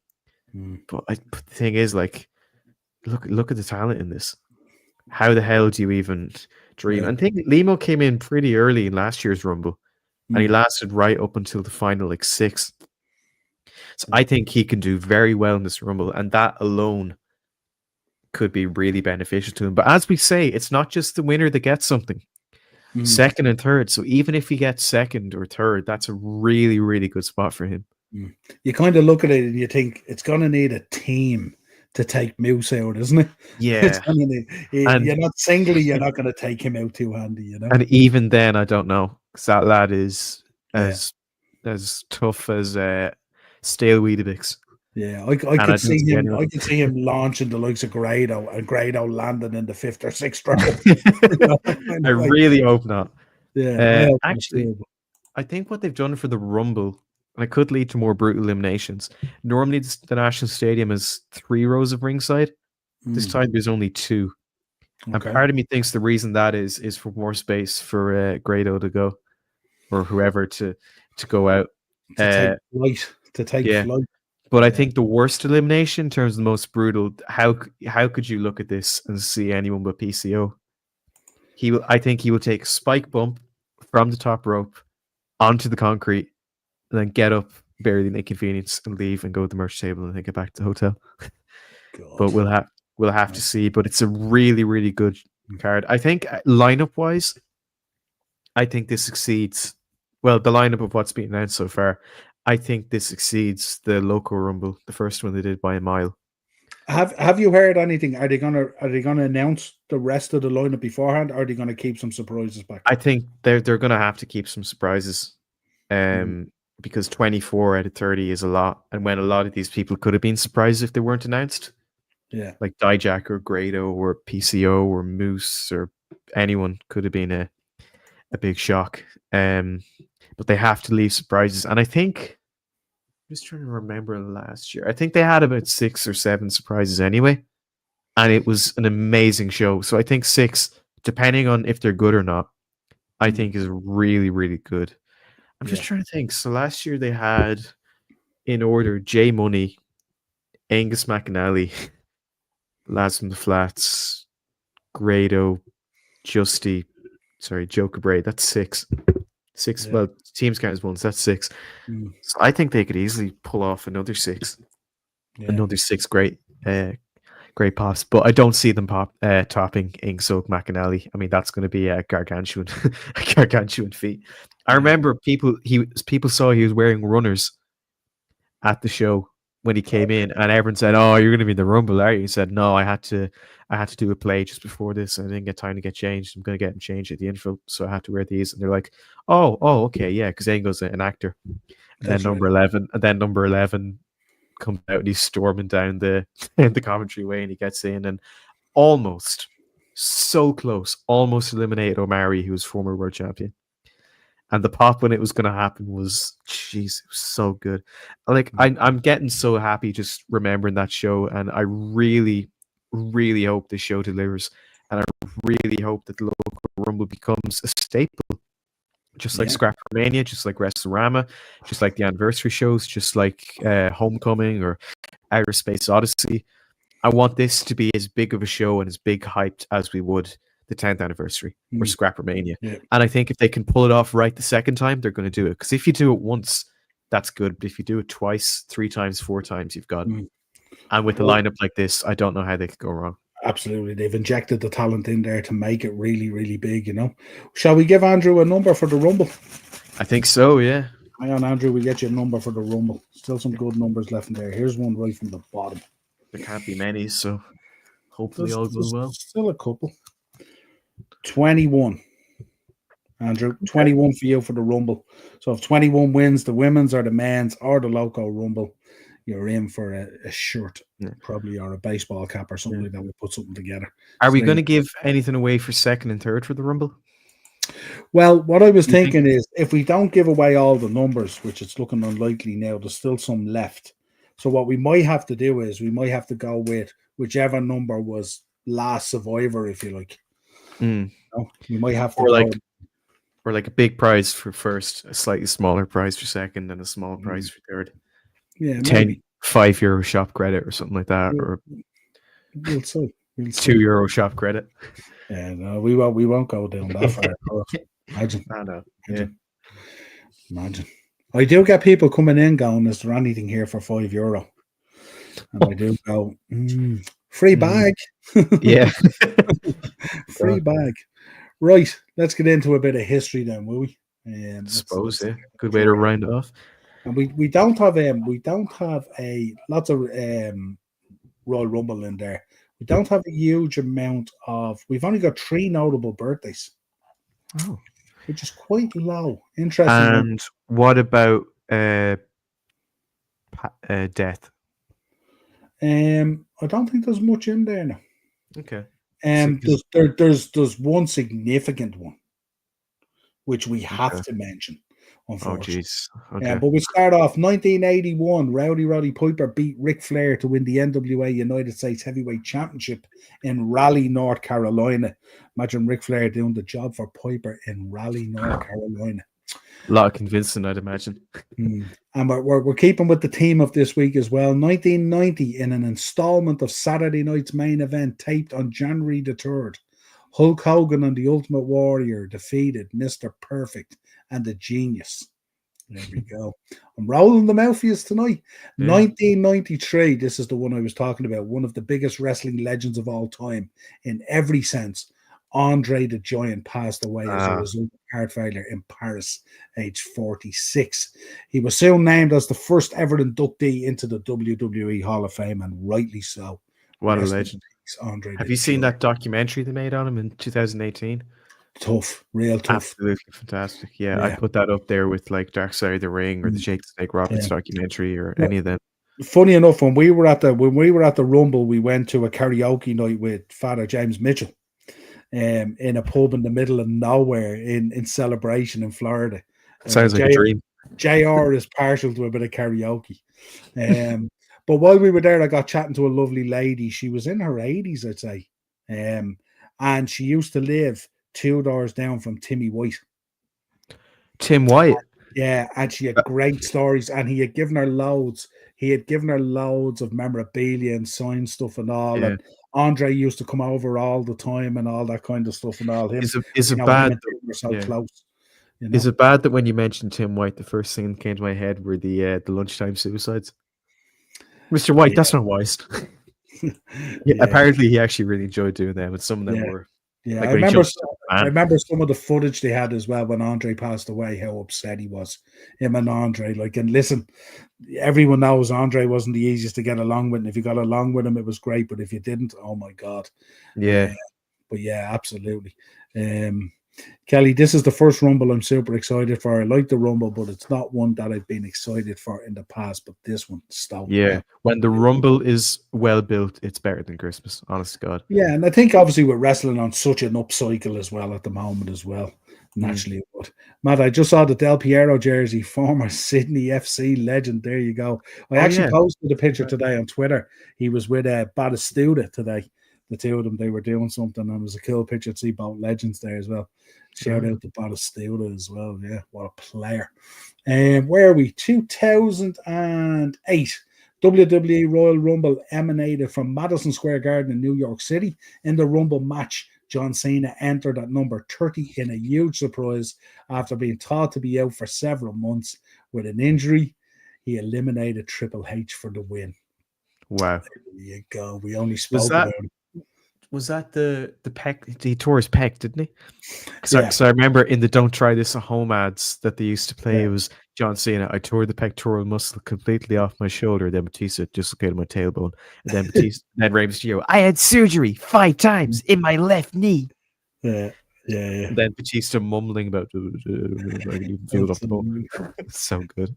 But the thing is, like, look at the talent in this. How the hell do you even dream? And I think Limo came in pretty early in last year's Rumble, and he lasted right up until the final, like, 6th. So I think he can do very well in this Rumble, and that alone could be really beneficial to him. But as we say, it's not just the winner that gets something. Second and third. So even if he gets second or third, that's a really, really good spot for him. You kind of look at it and you think it's going to need a team to take Moose out, isn't it? Yeah. You're not singly, you're not going to take him out too handy, you know? And even then, I don't know, because that lad is as tough as stale Weetabix. Yeah, I could see him. I could see him launching the likes of Grado, and Grado landing in the 5th or 6th round. I really hope not. Yeah, actually, I think what they've done for the Rumble, and it could lead to more brutal eliminations. Normally, the National Stadium is 3 rows of ringside. This time, there's only 2. And part of me thinks the reason that is for more space for Grado to go, or whoever to go out to take flight. But I think the worst elimination in terms of the most brutal. How could you look at this and see anyone but PCO? I think he will take a spike bump from the top rope onto the concrete, and then get up, bury the inconvenience, and leave and go to the merch table and then get back to the hotel. But we'll have to see. But it's a really, really good card. I think lineup wise, I think this exceeds the lineup of what's been announced so far. I think this exceeds the local Rumble, the first one they did by a mile. Have you heard anything? Are they gonna announce the rest of the lineup beforehand, or are they gonna keep some surprises back? I think they're gonna have to keep some surprises. Because 24 out of 30 is a lot, and when a lot of these people could have been surprised if they weren't announced. Yeah, like Dijak or Grado or PCO or Moose or anyone could have been a big shock. But they have to leave surprises. And I think, I'm just trying to remember last year, I think they had about 6 or 7 surprises anyway. And it was an amazing show. So I think 6, depending on if they're good or not, I think is really, really good. I'm just trying to think. So last year they had, in order, Jay Money, Angus McAnally, Lads from the Flats, Grado, Joe Cabrera. That's 6. 6. Well, teams count as ones. That's 6. So I think they could easily pull off another 6. Another 6 great pops. But I don't see them topping Ingsoak McAnally. I mean, that's going to be a gargantuan feat. I remember people saw he was wearing runners at the show when he came in, and everyone said, "Oh, you're going to be in the Rumble, are you?" He said, "No, I had to do a play just before this, and I didn't get time to get changed. I'm going to get him changed at the intro, so I had to wear these." And they're like, "Oh, okay, yeah," because Ango's an actor. And then number 11 comes out and he's storming down the commentary way, and he gets in and almost eliminated Omari, who was former world champion. And the pop when it was going to happen was, jeez, it was so good. Like, I'm getting so happy just remembering that show, and I really, really hope this show delivers, and I really hope that the local Rumble becomes a staple, just like Scrappermania, just like WrestleRama, just like the anniversary shows, just like Homecoming or Outer Space Odyssey. I want this to be as big of a show and as big hyped as we would the 10th anniversary or Scrappermania. And I think if they can pull it off right the second time, they're going to do it. Because if you do it once, that's good. But if you do it twice, 3 times, 4 times, you've got it. And with a lineup like this, I don't know how they could go wrong. Absolutely. They've injected the talent in there to make it really, really big, you know. Shall we give Andrew a number for the Rumble? I think so, yeah. Hang on, Andrew, we get you a number for the Rumble. Still some good numbers left in there. Here's one right from the bottom. There can't be many, so hopefully all goes well. Still a couple. 21. Andrew, 21 for you for the Rumble. So if 21 wins, the women's or the men's or the local Rumble, you're in for a shirt, probably, or a baseball cap or something like that. We'll put something together. Are we going to give anything away for second and third for the Rumble? Well, what I was thinking is, if we don't give away all the numbers, which it's looking unlikely now, there's still some left. So what we might have to do is we might have to go with whichever number was last survivor, if you like. You know, you might have to or like a big prize for first, a slightly smaller prize for second, and a small prize for third. Yeah, 5 euro shop credit or something like that, or we'll see. 2 euro shop credit. Yeah, no, we won't go down that far. Imagine. I know. Imagine. I do get people coming in going, "Is there anything here for €5?" And I do go, free bag. Yeah. Free bag. Right, let's get into a bit of history then, will we? Suppose, let's yeah. Good way to round it off. And we don't have a lots of Royal Rumble in there. We don't have a huge amount of. We've only got 3 notable birthdays, Oh. which is quite low. Interesting. And what about death? I don't think there's much in there now. Okay. There's one significant one, which we have to mention, unfortunately. Oh, jeez. Okay. But we start off 1981. Roddy Piper beat Ric Flair to win the NWA United States Heavyweight Championship in Raleigh, North Carolina. Imagine Ric Flair doing the job for Piper in Raleigh, North Carolina. A lot of convincing, I'd imagine. And we're keeping with the theme of this week as well. 1990, in an installment of Saturday Night's Main Event taped on January the 3rd, Hulk Hogan and the Ultimate Warrior defeated Mr. Perfect and the Genius. There we go. I'm rolling them out for you tonight. Yeah. 1993, this is the one I was talking about, one of the biggest wrestling legends of all time in every sense. Andre the Giant passed away as a result of heart failure in Paris, age 46. He was soon named as the first ever inductee into the WWE Hall of Fame, and rightly so. What a legend. Andre Have you seen that documentary they made on him in 2018? Tough, real tough. Absolutely fantastic. Yeah, I put that up there with like Dark Side of the Ring or the Jake the Snake Roberts documentary or any of them. Funny enough, when we were at the Rumble, we went to a karaoke night with Father James Mitchell, in a pub in the middle of nowhere in Celebration in Florida. Sounds like a dream. JR is partial to a bit of karaoke. But while we were there, I got chatting to a lovely lady. She was in her 80s, I'd say. And she used to live 2 doors down from Timmy White. Tim White? Yeah, and she had great stories, and he had given her loads. He had given her loads of memorabilia and signed stuff and all. Yeah. And Andre used to come over all the time and all that kind of stuff and all. Is it bad? Close, you know? Is it bad that when you mentioned Tim White, the first thing that came to my head were the lunchtime suicides? Mr. White, that's not wise. Apparently he actually really enjoyed doing them, and some of them were. Yeah, like I remember some of the footage they had as well when Andre passed away, how upset he was, him and Andre. Like, and listen, everyone knows Andre wasn't the easiest to get along with. And if you got along with him, it was great. But if you didn't, oh my God. Yeah. But yeah, absolutely. Kelly, this is the first Rumble I'm super excited for. I like the Rumble, but it's not one that I've been excited for in the past. But this one, stoked. Yeah, when the Rumble is well built, it's better than Christmas. Honest to God. Yeah, and I think obviously we're wrestling on such an upcycle as well at the moment as well. Naturally, but Matt, I just saw the Del Piero jersey, former Sydney FC legend. There you go. I actually posted a picture today on Twitter. He was with Batistuta today. The two of them, they were doing something, and it was a cool picture to see both legends there as well. Shout out to Batistuta as well. Yeah, what a player. Where are we? 2008. WWE Royal Rumble emanated from Madison Square Garden in New York City. In the Rumble match, John Cena entered at number 30 in a huge surprise after being thought to be out for several months with an injury. He eliminated Triple H for the win. Wow. There you go. We only spoke about it. Was that the pec? He tore his pec, didn't he? So I remember in the "Don't Try This at Home" ads that they used to play, it was John Cena. I tore the pectoral muscle completely off my shoulder. Then Batista dislocated my tailbone, and then then Rey Mysterio. I had surgery 5 times in my left knee. Yeah. And then Batista mumbling about I can even feel it off the bone. It's so good.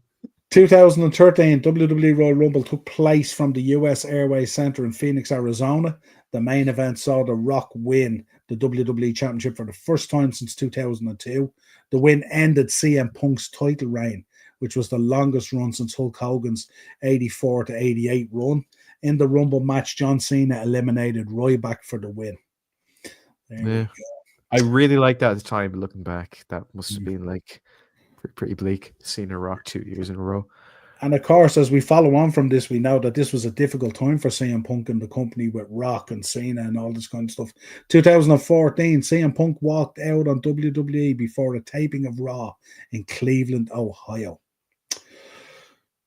2013 WWE Royal Rumble took place from the US Airways Center in Phoenix, Arizona. The main event saw The Rock win the WWE Championship for the first time since 2002. The win ended CM Punk's title reign, which was the longest run since Hulk Hogan's 84 to 88 run. In the Rumble match, John Cena eliminated Ryback for the win. There I really liked that at the time, but looking back, that must have been like pretty bleak, seeing a Rock 2 years in a row. And of course, as we follow on from this, we know that this was a difficult time for CM Punk and the company with Rock and Cena and all this kind of stuff. 2014, CM Punk walked out on WWE before a taping of Raw in Cleveland, Ohio.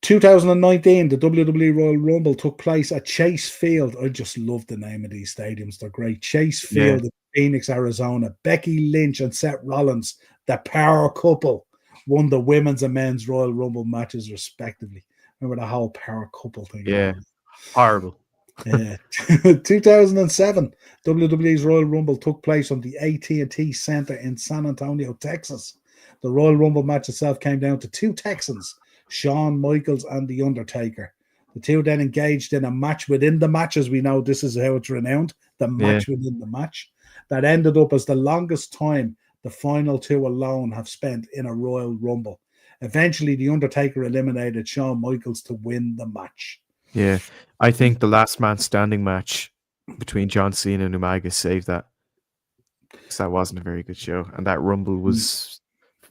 2019, the WWE Royal Rumble took place at Chase Field. I just love the name of these stadiums. They're great. Chase Yeah. Field in Phoenix, Arizona. Becky Lynch and Seth Rollins, the power couple, won the women's and men's Royal Rumble matches respectively. Remember the whole power couple thing? Yeah. Horrible. Yeah. 2007, WWE's Royal Rumble took place on the AT&T Center in San Antonio, Texas. The Royal Rumble match itself came down to two Texans, Shawn Michaels and The Undertaker. The two then engaged in a match within the match, as we know this is how it's renowned, the match within the match, that ended up as the longest time the final two alone have spent in a Royal Rumble. Eventually, The Undertaker eliminated Shawn Michaels to win the match. Yeah. I think the last man standing match between John Cena and Umaga saved that. Because that wasn't a very good show. And that Rumble was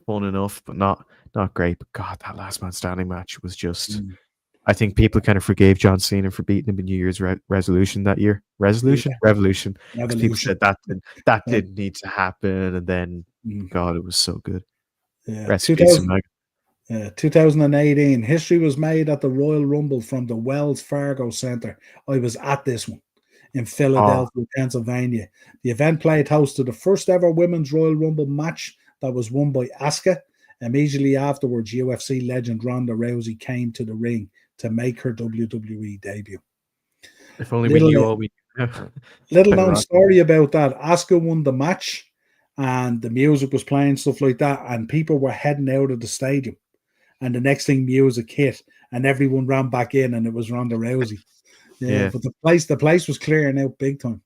fun enough, but not great. But God, that last man standing match was just... I think people kind of forgave John Cena for beating him in New Year's resolution that year. Revolution? Because people said that didn't need to happen. And then, God, it was so good. Rest in peace, Umaga. 2018, history was made at the Royal Rumble from the Wells Fargo Center. I was at this one in Philadelphia, Pennsylvania. The event played host to the first ever women's Royal Rumble match that was won by Asuka. Immediately afterwards, UFC legend Ronda Rousey came to the ring to make her WWE debut. If only we knew all we knew. Little known story about that. Asuka won the match and the music was playing, stuff like that, and people were heading out of the stadium. And the next thing, music hit, and everyone ran back in, and it was Ronda Rousey. Yeah. But the place was clearing out big time.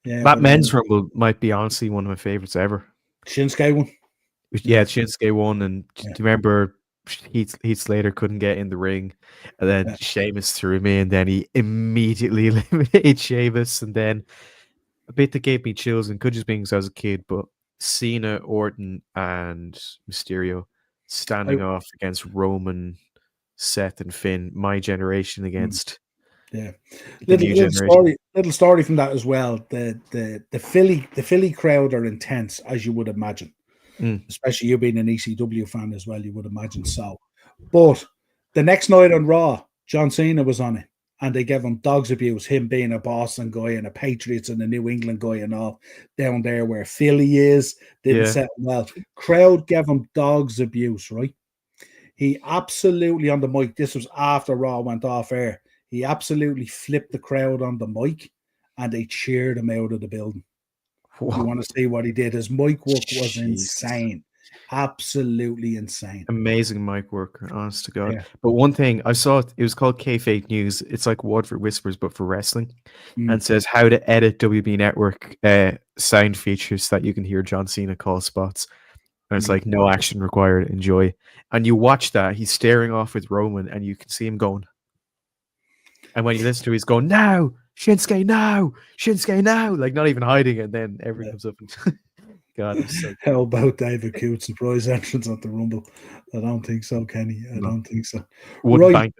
Yeah, that men's Rumble might be honestly one of my favorites ever. Shinsuke won. Yeah, Shinsuke won, and do you remember Heath Slater couldn't get in the ring, and then Sheamus threw him in, then he immediately eliminated Sheamus, and then a bit that gave me chills, and could just be because I was a kid, but Cena, Orton, and Mysterio standing off against Roman, Seth, and Finn. My generation against little story from that as well. The Philly crowd are intense, as you would imagine. Especially you being an ECW fan as well, you would imagine so. But the next night on Raw, John Cena was on it, and they gave him dogs abuse, him being a Boston guy and a Patriots and a New England guy and all down there where Philly is. Didn't settle well. Crowd gave him dogs abuse, right? He absolutely on the mic, this was after Raw went off air, he absolutely flipped the crowd on the mic and they cheered him out of the building. Whoa. You want to see what he did. His mic work was insane. Absolutely insane. Amazing mic work, honest to God. Yeah. But one thing, I saw it was called K-Fake News. It's like Waterford Whispers, but for wrestling. And says how to edit WB Network sound features so that you can hear John Cena call spots. And it's like, no action required, enjoy. And you watch that, he's staring off with Roman, and you can see him going. And when you listen to it, he's going, now! Shinsuke now, like not even hiding it, and then everyone comes up and God, it's so good. How about David Coote's surprise entrance at the Rumble? I don't think so, Kenny. I don't think so. Right,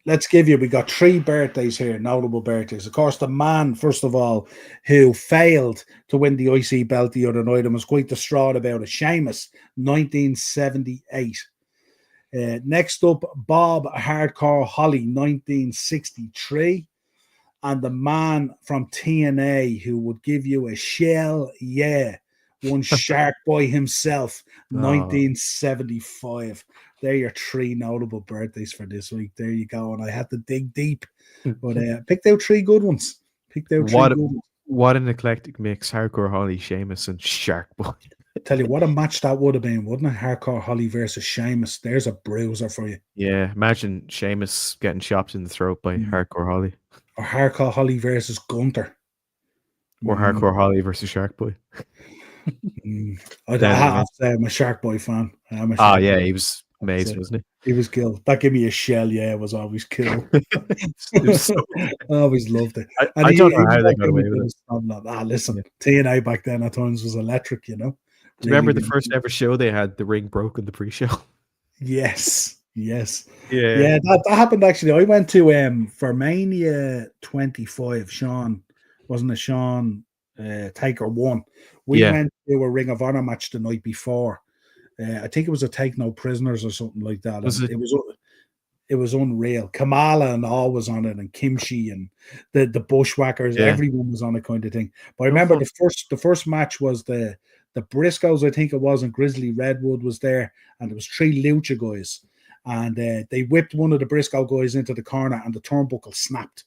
let's give you, we got 3 birthdays here, notable birthdays. Of course, the man, first of all, who failed to win the IC belt the other night and was quite distraught about it, Sheamus, 1978. Next up, Bob Hardcore Holly, 1963. And the man from TNA who would give you a shell, one Shark Boy himself, 1975. They're your 3 notable birthdays for this week. There you go. And I had to dig deep, but picked out 3 good ones. What an eclectic mix. Hardcore Holly, Sheamus, and Shark Boy. Tell you what a match that would have been, wouldn't it? Hardcore Holly versus Sheamus. There's a bruiser for you. Yeah, imagine Sheamus getting chopped in the throat by Hardcore Holly. Or Hardcore Holly versus Gunter. Or Hardcore Holly versus Shark Boy. I have to say I'm a Shark Boy fan. He was amazing, wasn't he? He was cool. That gave me a shell, was always cool. I always loved it. I don't know how they got away with it. Listen, TNA back then at times was electric, you know. Do you remember the first ever show they had the ring broke in the pre-show? Yes. Yeah, that happened actually. I went to for Mania 25. Sean Taker won. We went to a Ring of Honor match the night before. I think it was a Take No Prisoners or something like that. It was unreal. Kamala and all was on it, and Kimchi and the Bushwhackers. Yeah. Everyone was on it, kind of thing. But I No remember fun. the first match was the Briscoes, I think it was, and Grizzly Redwood was there, and there was 3 Lucha guys, and they whipped one of the Briscoe guys into the corner, and the turnbuckle snapped.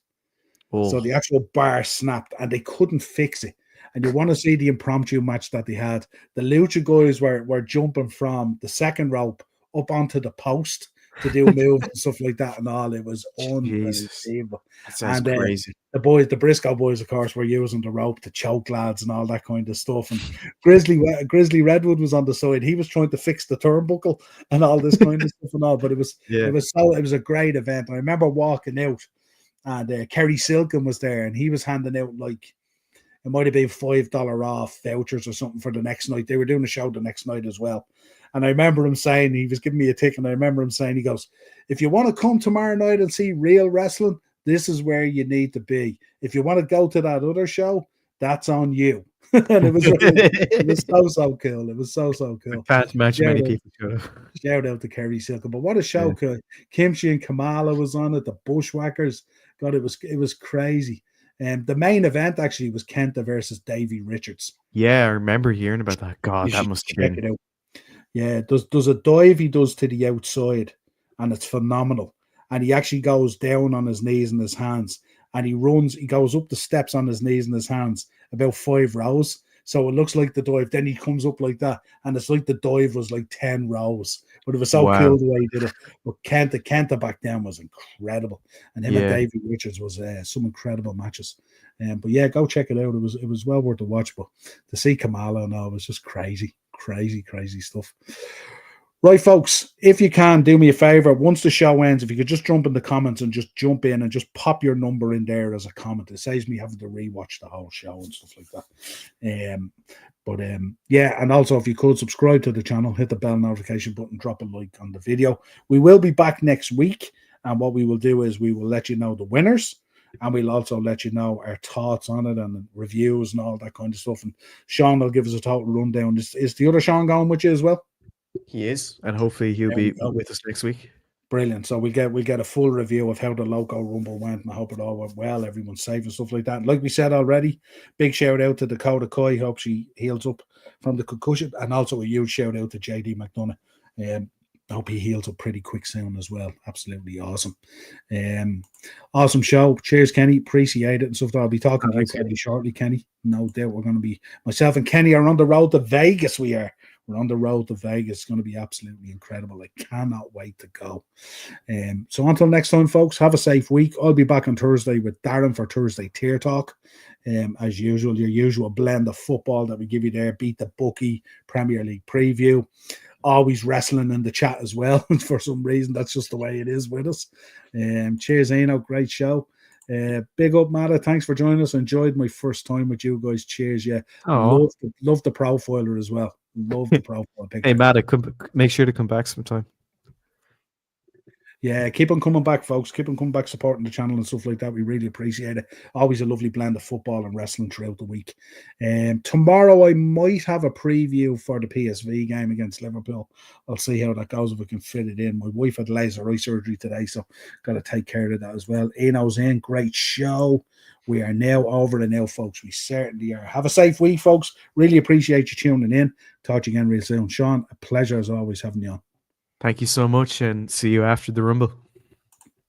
Oh. So the actual bar snapped, and they couldn't fix it. And you want to see the impromptu match that they had. The Lucha guys were jumping from the second rope up onto the post to do moves and stuff like that and all. It was unbelievable. That sounds crazy. The Briscoe boys, of course, were using the rope to choke lads and all that kind of stuff. And Grizzly Redwood was on the side. He was trying to fix the turnbuckle and all this kind of stuff and all. But it was a great event. I remember walking out, and Kerry Silken was there, and he was handing out, like, it might have been $5 off vouchers or something for the next night. They were doing a show the next night as well. And I remember him saying, he was giving me a ticket, and I remember him saying, he goes, if you want to come tomorrow night and see real wrestling, this is where you need to be. If you want to go to that other show, that's on you. And it was so cool. It was so cool. I can't imagine many people. Shout out to Kerry Silken. But what a show. Yeah. Kimchi and Kamala was on it. The Bushwhackers. God, it was crazy. The main event actually was Kenta versus Davey Richards. Yeah, I remember hearing about that. God, that must have been. Check it out. Yeah, there's a dive he does to the outside, and it's phenomenal. And he actually goes down on his knees and his hands, and he goes up the steps on his knees and his hands about 5 rows. So it looks like the dive. Then he comes up like that, and it's like the dive was like 10 rows. But it was so cool the way he did it. But Kenta back then was incredible, and him and Davey Richards was some incredible matches. But yeah, go check it out. It was well worth the watch. But to see Kamala and all was just crazy stuff. Right, folks, if you can, do me a favor. Once the show ends, if you could just jump in the comments and just jump in and just pop your number in there as a comment. It saves me having to rewatch the whole show and stuff like that. Yeah, and also if you could subscribe to the channel, hit the bell notification button, drop a like on the video. We will be back next week, and what we will do is we will let you know the winners, and we'll also let you know our thoughts on it and reviews and all that kind of stuff. And Sean will give us a total rundown. Is the other Sean going with you as well? He is, and hopefully he'll be with us next week. Brilliant. So we get a full review of how the Loco Rumble went, and I hope it all went well. Everyone's safe and stuff like that. And like we said already, big shout out to Dakota Coy. Hope she heals up from the concussion, and also a huge shout out to JD McDonough. I hope he heals up pretty quick soon as well. Absolutely awesome. Awesome show. Cheers, Kenny. Appreciate it and stuff. I'll be talking to you pretty shortly, Kenny. No doubt we're going to be, myself and Kenny are on the road to Vegas. We're on the road to Vegas. It's going to be absolutely incredible. I cannot wait to go. So until next time, folks, have a safe week. I'll be back on Thursday with Darren for Thursday Tier Talk. As usual, your usual blend of football that we give you there. Beat the Bookie, Premier League preview. Always wrestling in the chat as well. For some reason, that's just the way it is with us. Cheers, Eno. Great show. Big up, Mata. Thanks for joining us. Enjoyed my first time with you guys. Cheers. Yeah. Love the profiler as well. Love the profile picture. Hey, Mata, make sure to come back sometime. Yeah, keep on coming back, folks. Keep on coming back, supporting the channel and stuff like that. We really appreciate it. Always a lovely blend of football and wrestling throughout the week. Tomorrow I might have a preview for the PSV game against Liverpool. I'll see how that goes, if we can fit it in. My wife had laser eye surgery today, so got to take care of that as well. Eno's in. Great show. We are now over the now, folks. We certainly are. Have a safe week, folks. Really appreciate you tuning in. Talk to you again real soon. Sean, a pleasure as always having you on. Thank you so much, and see you after the Rumble.